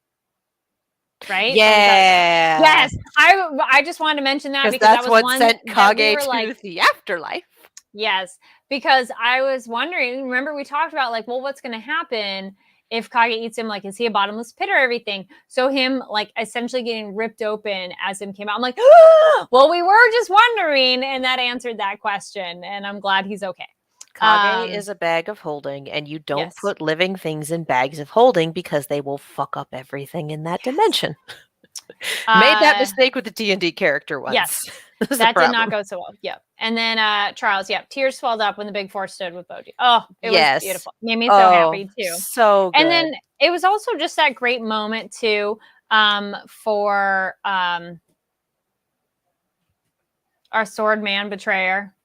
Right? Yeah. Yes. I just wanted to mention that because that's that was what sent Kage to the afterlife. Yes, because I was wondering, remember we talked about like, well, what's going to happen if Kage eats him? Like, is he a bottomless pit or everything? So him like essentially getting ripped open as him came out. I'm like, well, we were just wondering. And that answered that question. And I'm glad he's okay. Kage is a bag of holding, and you don't put living things in bags of holding because they will fuck up everything in that dimension. Made that mistake with the D&D character once. Yes, that did not go so well. Yep. And then Charles, tears swelled up when the big four stood with Bojji. Oh, it was beautiful. Made me so happy too. So good. And then it was also just that great moment too for our sword man betrayer.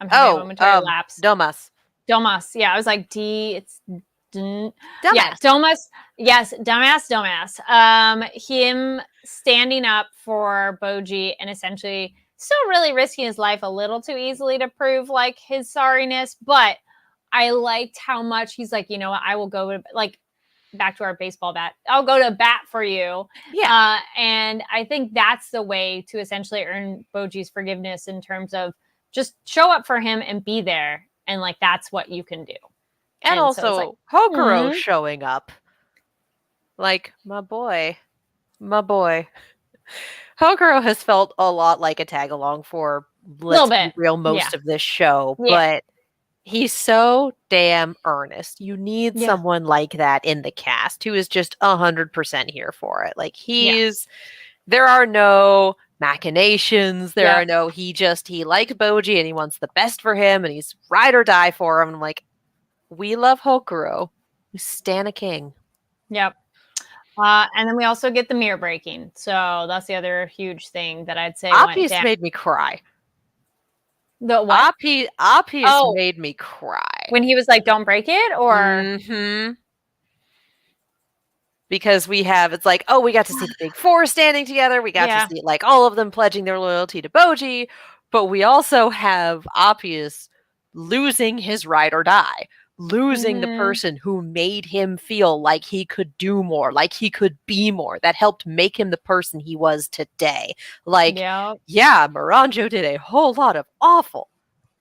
I'm having a momentary lapse. Domas. Yeah, I was like it's Dumbass. Yeah, Domas. Yes, Domas. Him standing up for Bojji and essentially still really risking his life a little too easily to prove like his sorriness, but I liked how much he's like, you know what, I will go like back to our baseball bat. I'll go to bat for you. Yeah. And I think that's the way to essentially earn Boji's forgiveness, in terms of just show up for him and be there. And like, that's what you can do. And also, so like, Hokuro showing up. Like, my boy. Hokuro has felt a lot like a tag along for, let's be real, most of this show. But he's so damn earnest. You need someone like that in the cast who is just 100% here for it. Like, there are no machinations. There are no, he likes Boji and he wants the best for him and he's ride or die for him. And I'm like, we love Hokuro. We stan a king. Yep. And then we also get the mirror breaking. So that's the other huge thing that I'd say. Appice made me cry. The what? Appice made me cry. When he was like, don't break it? Or? Mm-hmm. Because it's like, oh, we got to see the big four standing together. We got to see like all of them pledging their loyalty to Boji. But we also have Appice losing his ride or die. Losing the person who made him feel like he could do more, like he could be more, that helped make him the person he was today. Like, Miranjo did a whole lot of awful,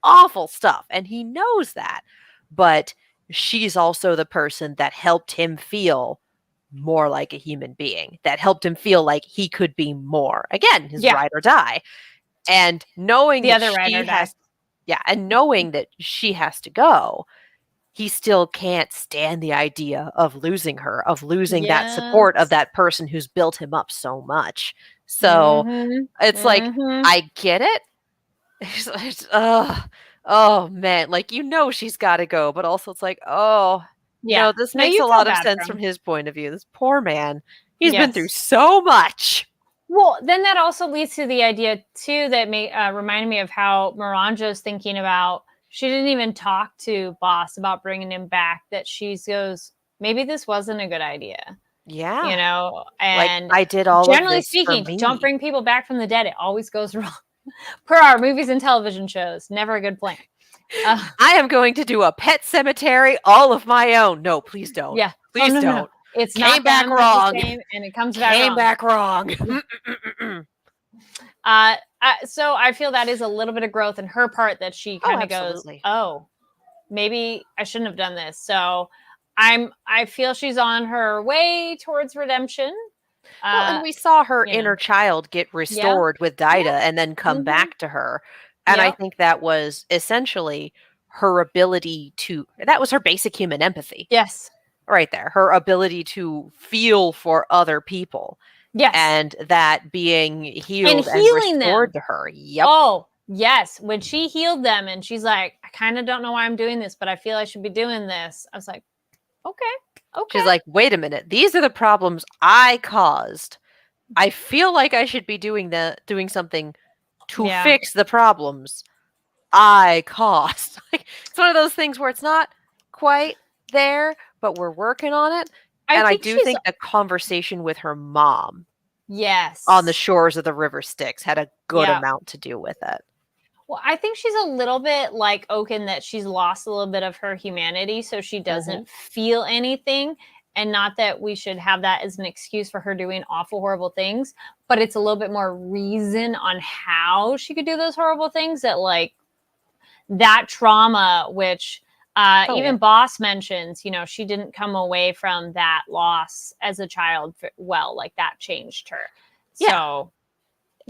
awful stuff, and he knows that. But she's also the person that helped him feel more like a human being, that helped him feel like he could be more. Again, his ride or die. And knowing knowing that she has to go, he still can't stand the idea of losing her, of losing that support of that person who's built him up so much. So it's like, I get it. Oh man, like, she's got to go, but also it's like, this makes a lot of sense from his point of view. This poor man, he's been through so much. Well, then that also leads to the idea too that reminded me of how Miranjo's thinking about. She didn't even talk to Boss about bringing him back, that she goes, maybe this wasn't a good idea. Yeah. And like, I did all generally of this speaking, for me. Don't bring people back from the dead. It always goes wrong. Per our movies and television shows. Never a good plan. I am going to do a pet cemetery all of my own. No, please don't. Yeah. Please don't. No. It's came back wrong. And it comes back wrong. So I feel that is a little bit of growth in her part, that she kind of goes, maybe I shouldn't have done this. So I feel she's on her way towards redemption. And we saw her inner child get restored with Daida and then come back to her. And I think that was essentially her ability that was her basic human empathy. Yes. Right there. Her ability to feel for other people. Yes. And that being healed and restored to her. Yep. Oh, yes. When she healed them and she's like, I kind of don't know why I'm doing this, but I feel I should be doing this. I was like, okay. She's like, wait a minute. These are the problems I caused. I feel like I should be doing something to fix the problems I caused. It's one of those things where it's not quite there, but we're working on it. I do think the conversation with her mom on the shores of the river Styx had a good amount to do with it. Well, I think she's a little bit like Oaken, that she's lost a little bit of her humanity, so she doesn't feel anything. And not that we should have that as an excuse for her doing awful, horrible things, but it's a little bit more reason on how she could do those horrible things, that like that trauma, which even Boss mentions, she didn't come away from that loss as a child well, like that changed her. So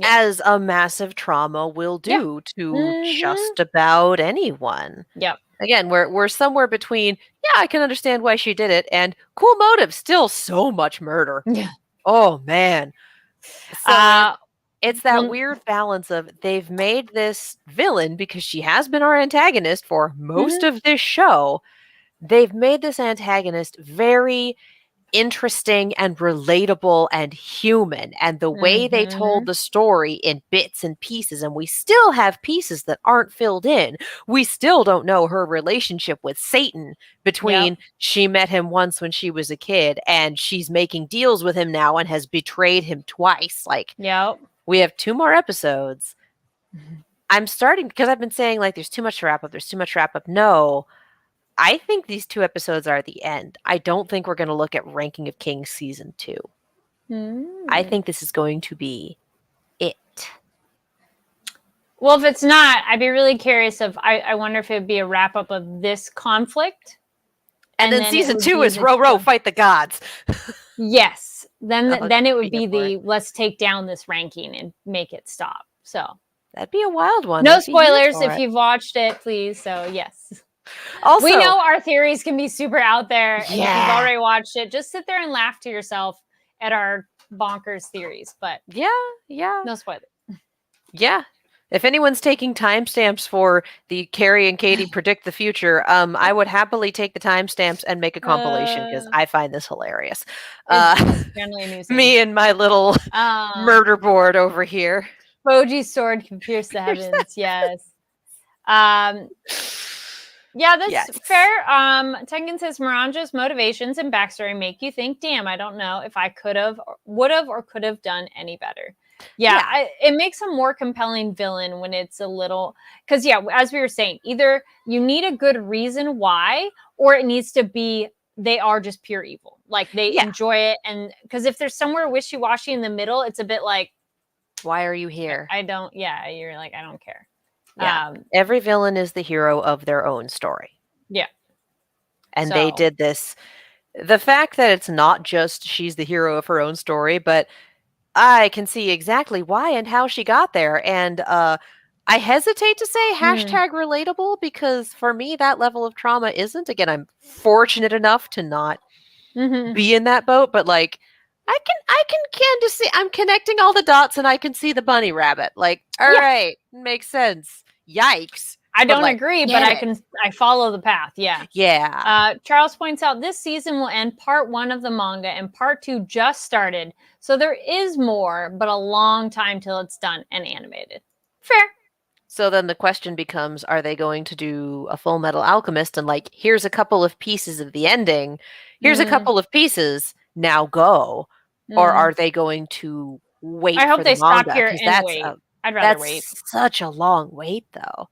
as a massive trauma will do to just about anyone. Yep. Again, we're somewhere between, I can understand why she did it, and cool motive, still so much murder. Yeah. Oh, man. So it's that weird balance of, they've made this villain, because she has been our antagonist for most of this show, they've made this antagonist very interesting and relatable and human, and the way they told the story in bits and pieces, and we still have pieces that aren't filled in. We still don't know her relationship with Satan, between she met him once when she was a kid and she's making deals with him now and has betrayed him twice. We have 2 more episodes. I'm starting, because I've been saying like there's too much to wrap up. No, I think these 2 episodes are the end. I don't think we're going to look at Ranking of Kings season 2. I think this is going to be it. Well, if it's not, I'd be really curious I wonder if it would be a wrap up of this conflict. And then season 2 is Row, fight the gods. Yes. Then it would be let's take down this ranking and make it stop. So that'd be a wild one. No spoilers if you've watched it, please. So yes. Also, we know our theories can be super out there. And if you've already watched it, just sit there and laugh to yourself at our bonkers theories. But yeah. No spoilers. Yeah. If anyone's taking timestamps for the Carrie and Katie predict the future, I would happily take the timestamps and make a compilation because I find this hilarious. Me and my little murder board over here. Boji's sword can pierce the heavens. Yes. Yeah, that's fair. Tengen says Miranda's motivations and backstory make you think, damn, I don't know if I could have, would have, or could have done any better. It makes a more compelling villain when it's a little, because as we were saying, either you need a good reason why, or it needs to be they are just pure evil, like they enjoy it. And because if there's somewhere wishy-washy in the middle, it's a bit like, why are you here? I don't. You're like, I don't care. Every villain is the hero of their own story. And they did this. The fact that it's not just she's the hero of her own story, but I can see exactly why and how she got there. And I hesitate to say hashtag relatable because for me, that level of trauma isn't. Again, I'm fortunate enough to not be in that boat, but like I can kind of see, I'm connecting all the dots and I can see the bunny rabbit. Like, all right, makes sense. Yikes. I don't agree, but I follow the path. Yeah. Charles points out this season will end part 1 of the manga and part 2 just started. So there is more, but a long time till it's done and animated. Fair. So then the question becomes, are they going to do a Full Metal Alchemist and like, here's a couple of pieces of the ending. Here's a couple of pieces. Now go. Or are they going to wait? I hope they stop here and wait. I'd rather wait. Such a long wait, though.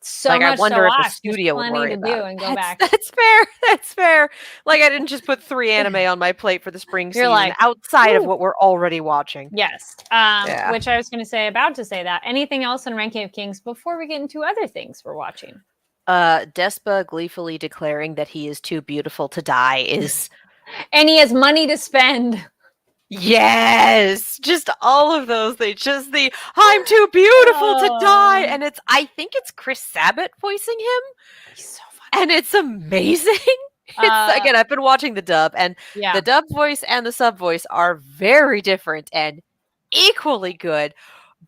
So like, much I wonder to watch. if the studio would worry about it. And go back. That's fair. That's fair. Like, I didn't just put 3 anime on my plate for the spring season outside of what we're already watching. Yes. Which I was going to say, that. Anything else on Ranking of Kings before we get into other things we're watching? Despa gleefully declaring that he is too beautiful to die is... And he has money to spend. Yes, just all of those. I'm too beautiful to die, and I think it's Chris Sabat voicing him. He's so funny, and it's amazing. Again, I've been watching the dub, and the dub voice and the sub voice are very different and equally good.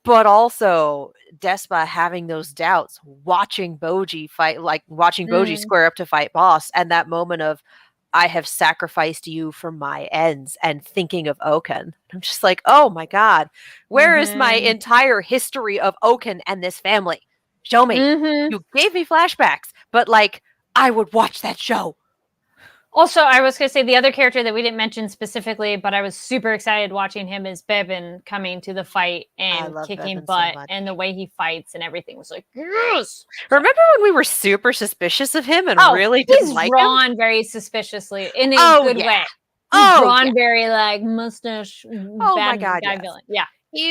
But also, Despa having those doubts, watching Boji fight, like watching Boji square up to fight boss, and that moment of, I have sacrificed you for my ends, and thinking of Oken. I'm just like, oh my God, where is my entire history of Oken and this family? Show me. You gave me flashbacks, but like, I would watch that show. Also, I was going to say the other character that we didn't mention specifically, but I was super excited watching him is Bebin coming to the fight and kicking butt, and the way he fights and everything was like, yes! Remember when we were super suspicious of him and really didn't like him? He's drawn very suspiciously in a good way. He's drawn very like mustache, bad guy villain. Yeah. He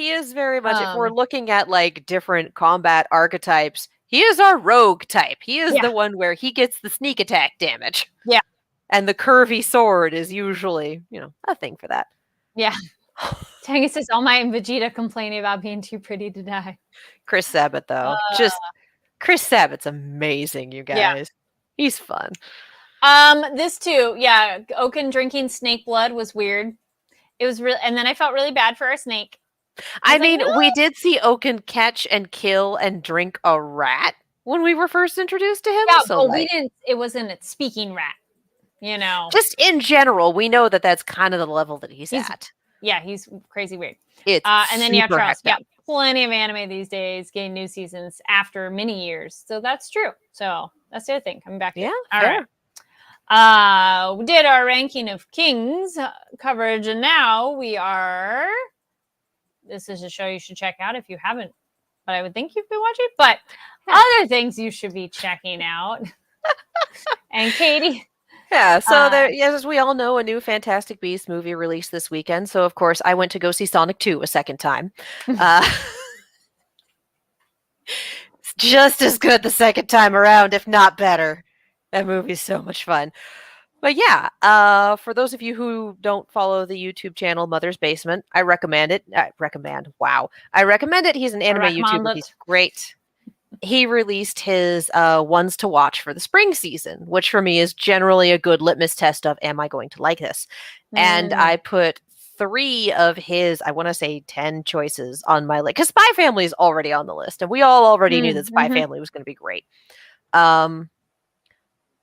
is very much, if we're looking at like different combat archetypes, he is our rogue type. He is the one where he gets the sneak attack damage. Yeah. And the curvy sword is usually, a thing for that. Yeah. Tengen says, All Might and Vegeta complaining about being too pretty to die. Chris Sabat, though. Chris Sabat's amazing, you guys. Yeah. He's fun. This too, Oken drinking snake blood was weird. It was real, and then I felt really bad for our snake. I mean, we did see Oken catch and kill and drink a rat when we were first introduced to him. Yeah, but we didn't. It wasn't a speaking rat, Just in general, we know that that's kind of the level that he's at. Yeah, he's crazy weird. It's and then Charles. Yeah, plenty of anime these days getting new seasons after many years, so that's true. So that's the other thing coming back. Yeah, all right. We did our Ranking of Kings coverage, and now we are. This is a show you should check out if you haven't, but I would think you've been watching. But other things you should be checking out. And Katie. Yeah, so as we all know, a new Fantastic Beasts movie released this weekend. So, of course, I went to go see Sonic 2 a second time. It's just as good the second time around, if not better. That movie's so much fun. But yeah, for those of you who don't follow the YouTube channel Mother's Basement, I recommend it. I recommend it. He's an anime YouTuber. He's great. He released his ones to watch for the spring season, which for me is generally a good litmus test of, am I going to like this? And I put 3 of his, I want to say 10 choices on my list, because Spy Family is already on the list, and we all already knew that Spy Family was going to be great.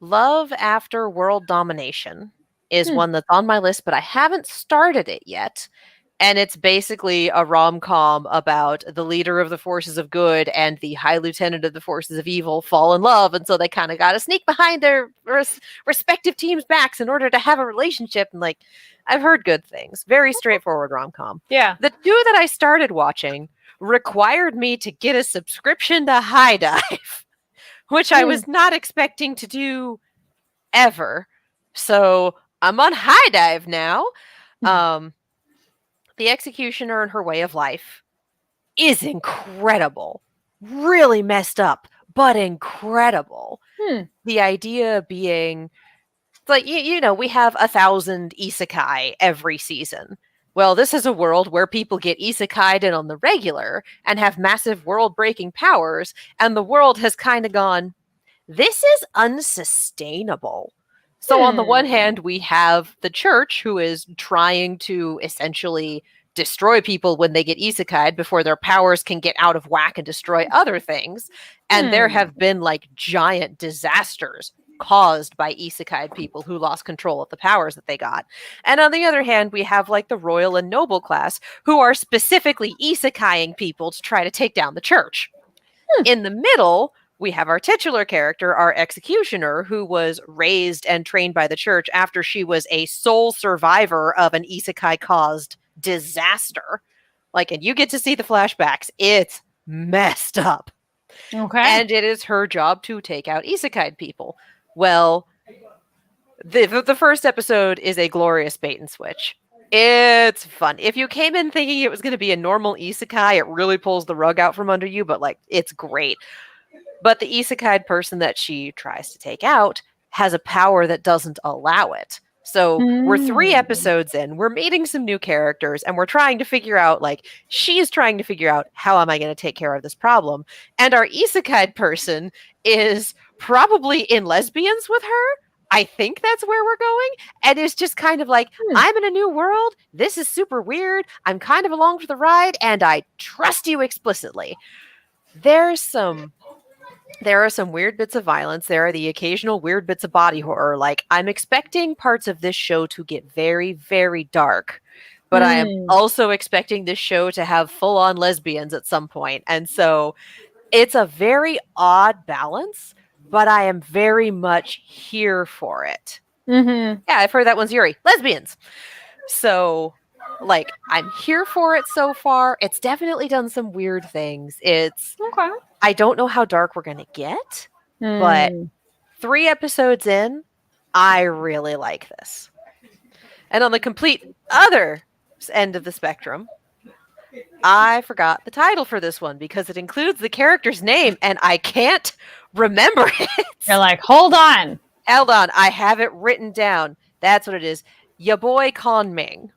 Love After World Domination is one that's on my list, but I haven't started it yet. And it's basically a rom-com about the leader of the forces of good and the high lieutenant of the forces of evil fall in love. And so they kind of got to sneak behind their respective teams' backs in order to have a relationship. And like, I've heard good things. Very straightforward rom-com. Yeah. The 2 that I started watching required me to get a subscription to HIDIVE, which I was not expecting to do ever. So I'm on HIDIVE now. The Executioner and Her Way of Life is incredible. Really messed up, but incredible. The idea being, like, you know, we have 1,000 isekai every season. Well, this is a world where people get isekai'd in on the regular and have massive world-breaking powers, and the world has kind of gone, this is unsustainable. So on the one hand, we have the church, who is trying to essentially destroy people when they get isekai'd before their powers can get out of whack and destroy other things. And there have been like giant disasters caused by isekai'd people who lost control of the powers that they got. And on the other hand, we have like the royal and noble class, who are specifically isekai'ing people to try to take down the church. In the middle, we have our titular character, our executioner, who was raised and trained by the church after she was a sole survivor of an isekai-caused disaster. Like, and you get to see the flashbacks. It's messed up. Okay. And it is her job to take out isekai people. Well, the first episode is a glorious bait and switch. It's fun. If you came in thinking it was going to be a normal isekai, it really pulls the rug out from under you, but like, it's great. But the isekai person that she tries to take out has a power that doesn't allow it. So we're 3 episodes in, we're meeting some new characters, and we're trying to figure out, like, she's trying to figure out, how am I going to take care of this problem? And our isekai person is probably in lesbians with her. I think that's where we're going. And it's just kind of like, I'm in a new world. This is super weird. I'm kind of along for the ride, and I trust you explicitly. There are some weird bits of violence. There are the occasional weird bits of body horror. Like, I'm expecting parts of this show to get very, very dark, but I am also expecting this show to have full-on lesbians at some point. And so it's a very odd balance, but I am very much here for it. Yeah, I've heard that one's Yuri. Lesbians. So, like, I'm here for it so far. It's definitely done some weird things. It's okay. I don't know how dark we're going to get, but 3 episodes in, I really like this. And on the complete other end of the spectrum, I forgot the title for this one because it includes the character's name and I can't remember it. You're like, hold on. I have it written down. That's what it is. Ya boy Conming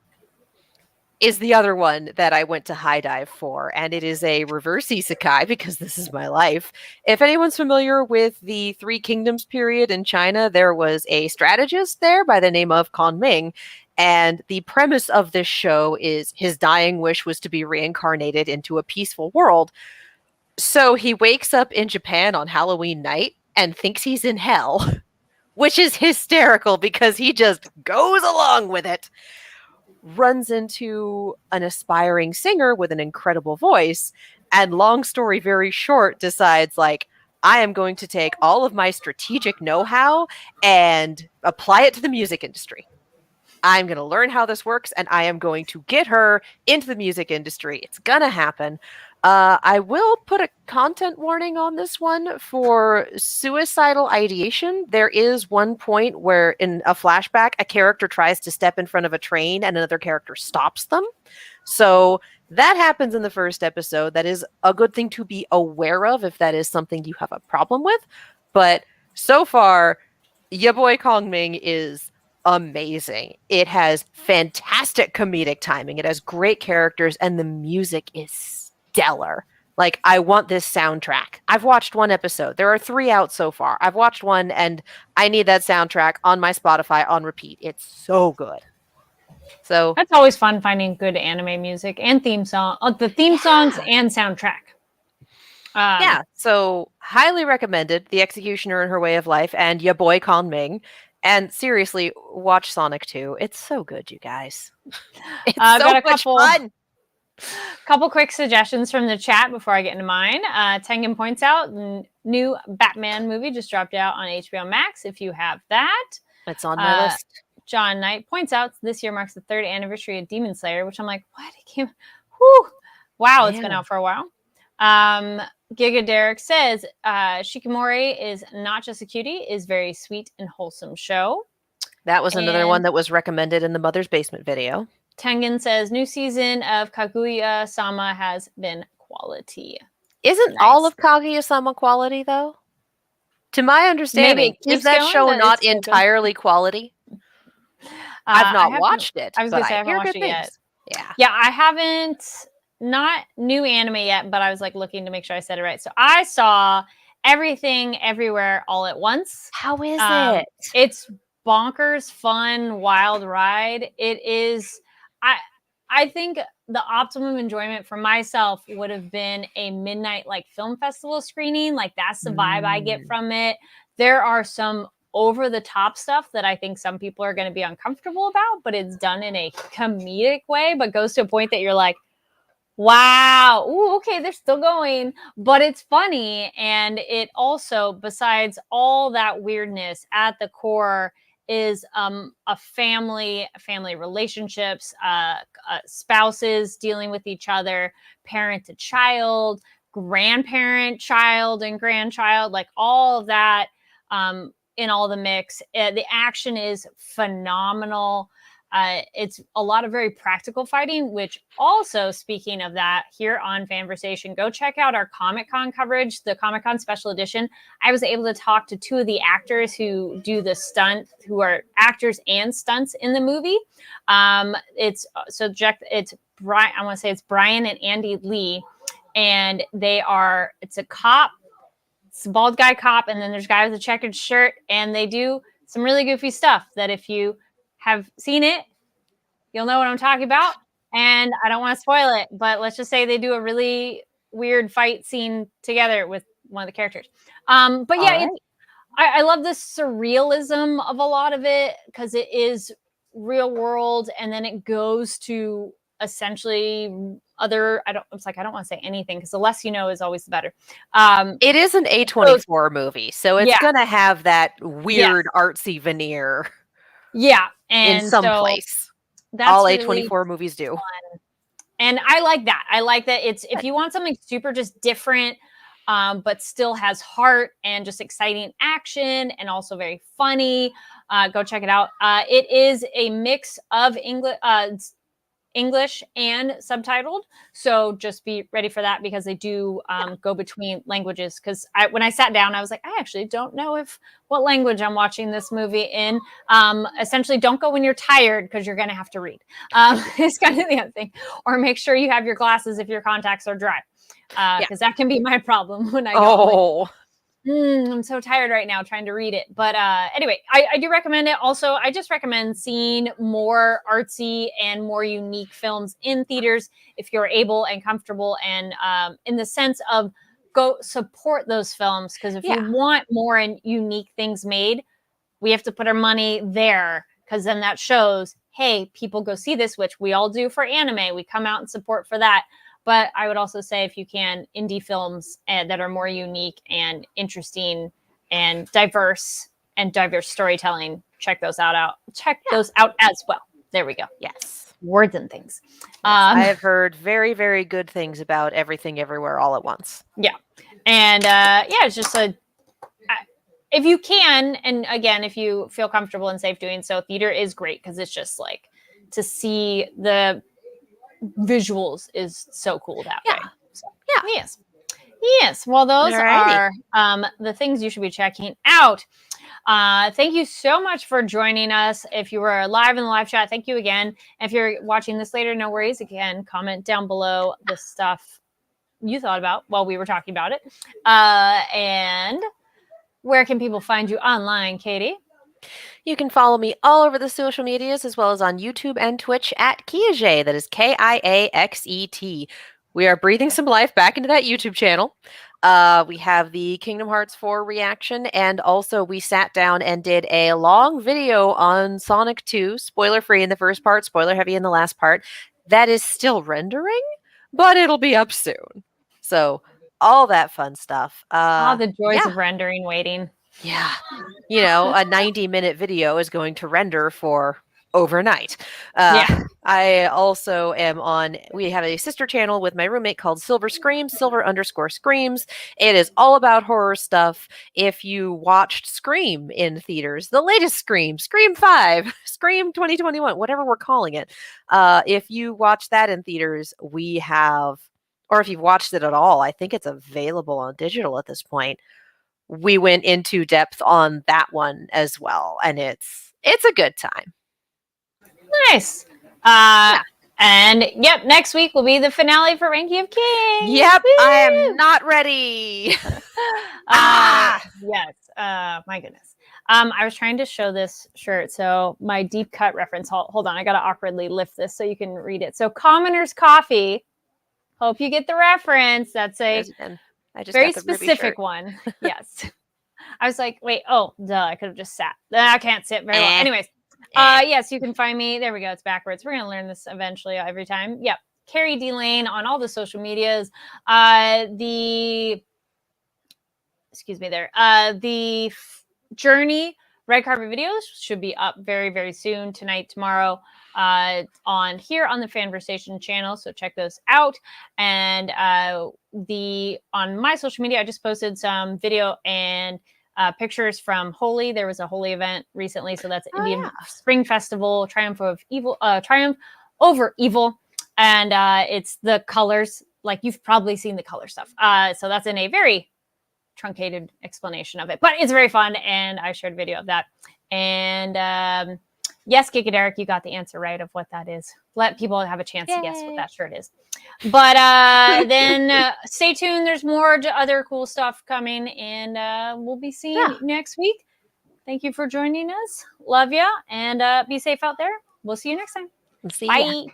is the other one that I went to HIDIVE for, and it is a reverse isekai because this is my life. If anyone's familiar with the Three Kingdoms period in China, there was a strategist there by the name of Conming, and the premise of this show is his dying wish was to be reincarnated into a peaceful world. So he wakes up in Japan on Halloween night and thinks he's in hell, which is hysterical because he just goes along with it. Runs into an aspiring singer with an incredible voice, and long story very short, decides, like, I am going to take all of my strategic know-how and apply it to the music industry. I'm going to learn how this works, and I am going to get her into the music industry. It's going to happen. I will put a content warning on this one for suicidal ideation. There is one point where in a flashback, a character tries to step in front of a train and another character stops them. So that happens in the first episode. That is a good thing to be aware of if that is something you have a problem with. But so far, ya boy Kong Ming is amazing. It has fantastic comedic timing. It has great characters, and the music is stellar. Like, I want this soundtrack. I've watched one episode. There are 3 out so far. I've watched one, and I need that soundtrack on my Spotify on repeat. It's so good. So that's always fun, finding good anime music and theme songs and soundtrack. Yeah, so highly recommended. The Executioner and Her Way of Life and ya boy Kong Ming. And seriously, watch Sonic 2. It's so good, you guys. It's so much fun. Couple quick suggestions from the chat before I get into mine. Tengen points out new Batman movie just dropped out on HBO Max. If you have that, it's on my list. John Knight points out this year marks the 3rd anniversary of Demon Slayer, which I'm like, what? It came. Whew. Wow, it's been out for a while. Giga Derek says Shikimori is not just a cutie, is very sweet and wholesome show. That was another one that was recommended in the Mother's Basement video. Tengen says new season of Kaguya-sama has been quality. Isn't all of Kaguya-sama quality though? To my understanding, is that show not entirely quality? I've not watched it. I was going to say I haven't watched it yet. Yeah, I haven't. Not new anime yet, but I was like looking to make sure I said it right. So I saw Everything Everywhere All at Once. How is it? It's bonkers, fun, wild ride. It is. I think the optimum enjoyment for myself would have been a midnight like film festival screening. Like that's the vibe I get from it. There are some over the top stuff that I think some people are going to be uncomfortable about, but it's done in a comedic way, but goes to a point that you're like, wow, ooh, okay, they're still going, but it's funny. And it also, besides all that weirdness, at the core is a family relationships, spouses dealing with each other, parent to child, grandparent, child and grandchild, like all of that in all the mix. The action is phenomenal. It's a lot of very practical fighting, which also, speaking of that, here on Fanversation, go check out our Comic-Con coverage, the Comic-Con special edition. I was able to talk to 2 of the actors who do the stunt, who are actors and stunts in the movie. It's Brian, I want to say it's Brian and Andy Lee, and it's a cop, it's a bald guy cop, and then there's a guy with a checkered shirt, and they do some really goofy stuff that if you have seen it, you'll know what I'm talking about. And I don't want to spoil it, but let's just say they do a really weird fight scene together with one of the characters. But yeah, right. I love the surrealism of a lot of it because it is real world, and then it goes to essentially other. I don't want to say anything because the less you know is always the better. It is an A24 movie, so it's gonna have that weird artsy veneer. Yeah, and in some place. That's all A24 really movies do. Fun. And I like that. I like that it's if you want something super just different, but still has heart and just exciting action and also very funny, go check it out. It is a mix of English and subtitled, so just be ready for that because they do go between languages. Because when I sat down, I was like, I actually don't know what language I'm watching this movie in. Essentially, don't go when you're tired because you're going to have to read. It's kind of the other thing. Or make sure you have your glasses if your contacts are dry, because that can be my problem when I go. I'm so tired right now trying to read it. But anyway, I do recommend it. Also, I just recommend seeing more artsy and more unique films in theaters if you're able and comfortable, and in the sense of go support those films. Because if you want more and unique things made, we have to put our money there, because then that shows, hey, people go see this, which we all do for anime. We come out and support for that. But I would also say, if you can, indie films that are more unique and interesting and diverse storytelling, check those out. Check those out as well. There we go. Yes. words and things. I have heard very, very good things about Everything Everywhere All at Once. Yeah. And it's just if you can, and again, if you feel comfortable and safe doing so, theater is great because it's just like to see the visuals is so cool that way. So, yeah. Yes. Well, those are the things you should be checking out. Thank you so much for joining us. If you were live in the live chat, thank you again. If you're watching this later, no worries. Again, comment down below the stuff you thought about while we were talking about it. And where can people find you online, Katie? You can follow me all over the social medias as well as on YouTube and Twitch at Kiaxet. That is Kiaxet. We are breathing some life back into that YouTube channel. We have the Kingdom Hearts 4 reaction, and also we sat down and did a long video on Sonic 2, spoiler free in the first part, spoiler heavy in the last part. That is still rendering, but it'll be up soon. So all that fun stuff. All the joys of rendering waiting. Yeah. You know, a 90-minute video is going to render for overnight. I also am we have a sister channel with my roommate called Silver Screams, Silver_Screams. It is all about horror stuff. If you watched Scream in theaters, the latest Scream 5, Scream 2021, whatever we're calling it. If you watch that in theaters, we have, or if you've watched it at all, I think it's available on digital at this point. We went into depth on that one as well, and it's a good time. Nice. And next week will be the finale for Ranking of Kings. Yep, woo! I am not ready. Yes. My goodness. I was trying to show this shirt, so my deep cut reference. Hold on, I gotta awkwardly lift this so you can read it. So, Commoner's Coffee. Hope you get the reference. That's a very specific one. Yes. I was like, wait, I could have just sat. I can't sit very well. Anyways, yes, you can find me. There we go. It's backwards. We're going to learn this eventually every time. Yep. Carrie D. Lane on all the social medias. The Journey red carpet videos should be up very, very soon, tonight, tomorrow, on the Fanversation channel. So check those out. And on my social media, I just posted some video and pictures from Holi. There was a Holi event recently, so that's Indian Spring Festival, Triumph Over Evil, and it's the colors. Like, you've probably seen the color stuff. So that's in a very truncated explanation of it, but it's very fun, and I shared a video of that. And yes, Gigaderic, you got the answer right of what that is. Let people have a chance to guess what that shirt is. But then stay tuned. There's more other cool stuff coming, and we'll be seeing you next week. Thank you for joining us. Love ya, and be safe out there. We'll see you next time. Bye.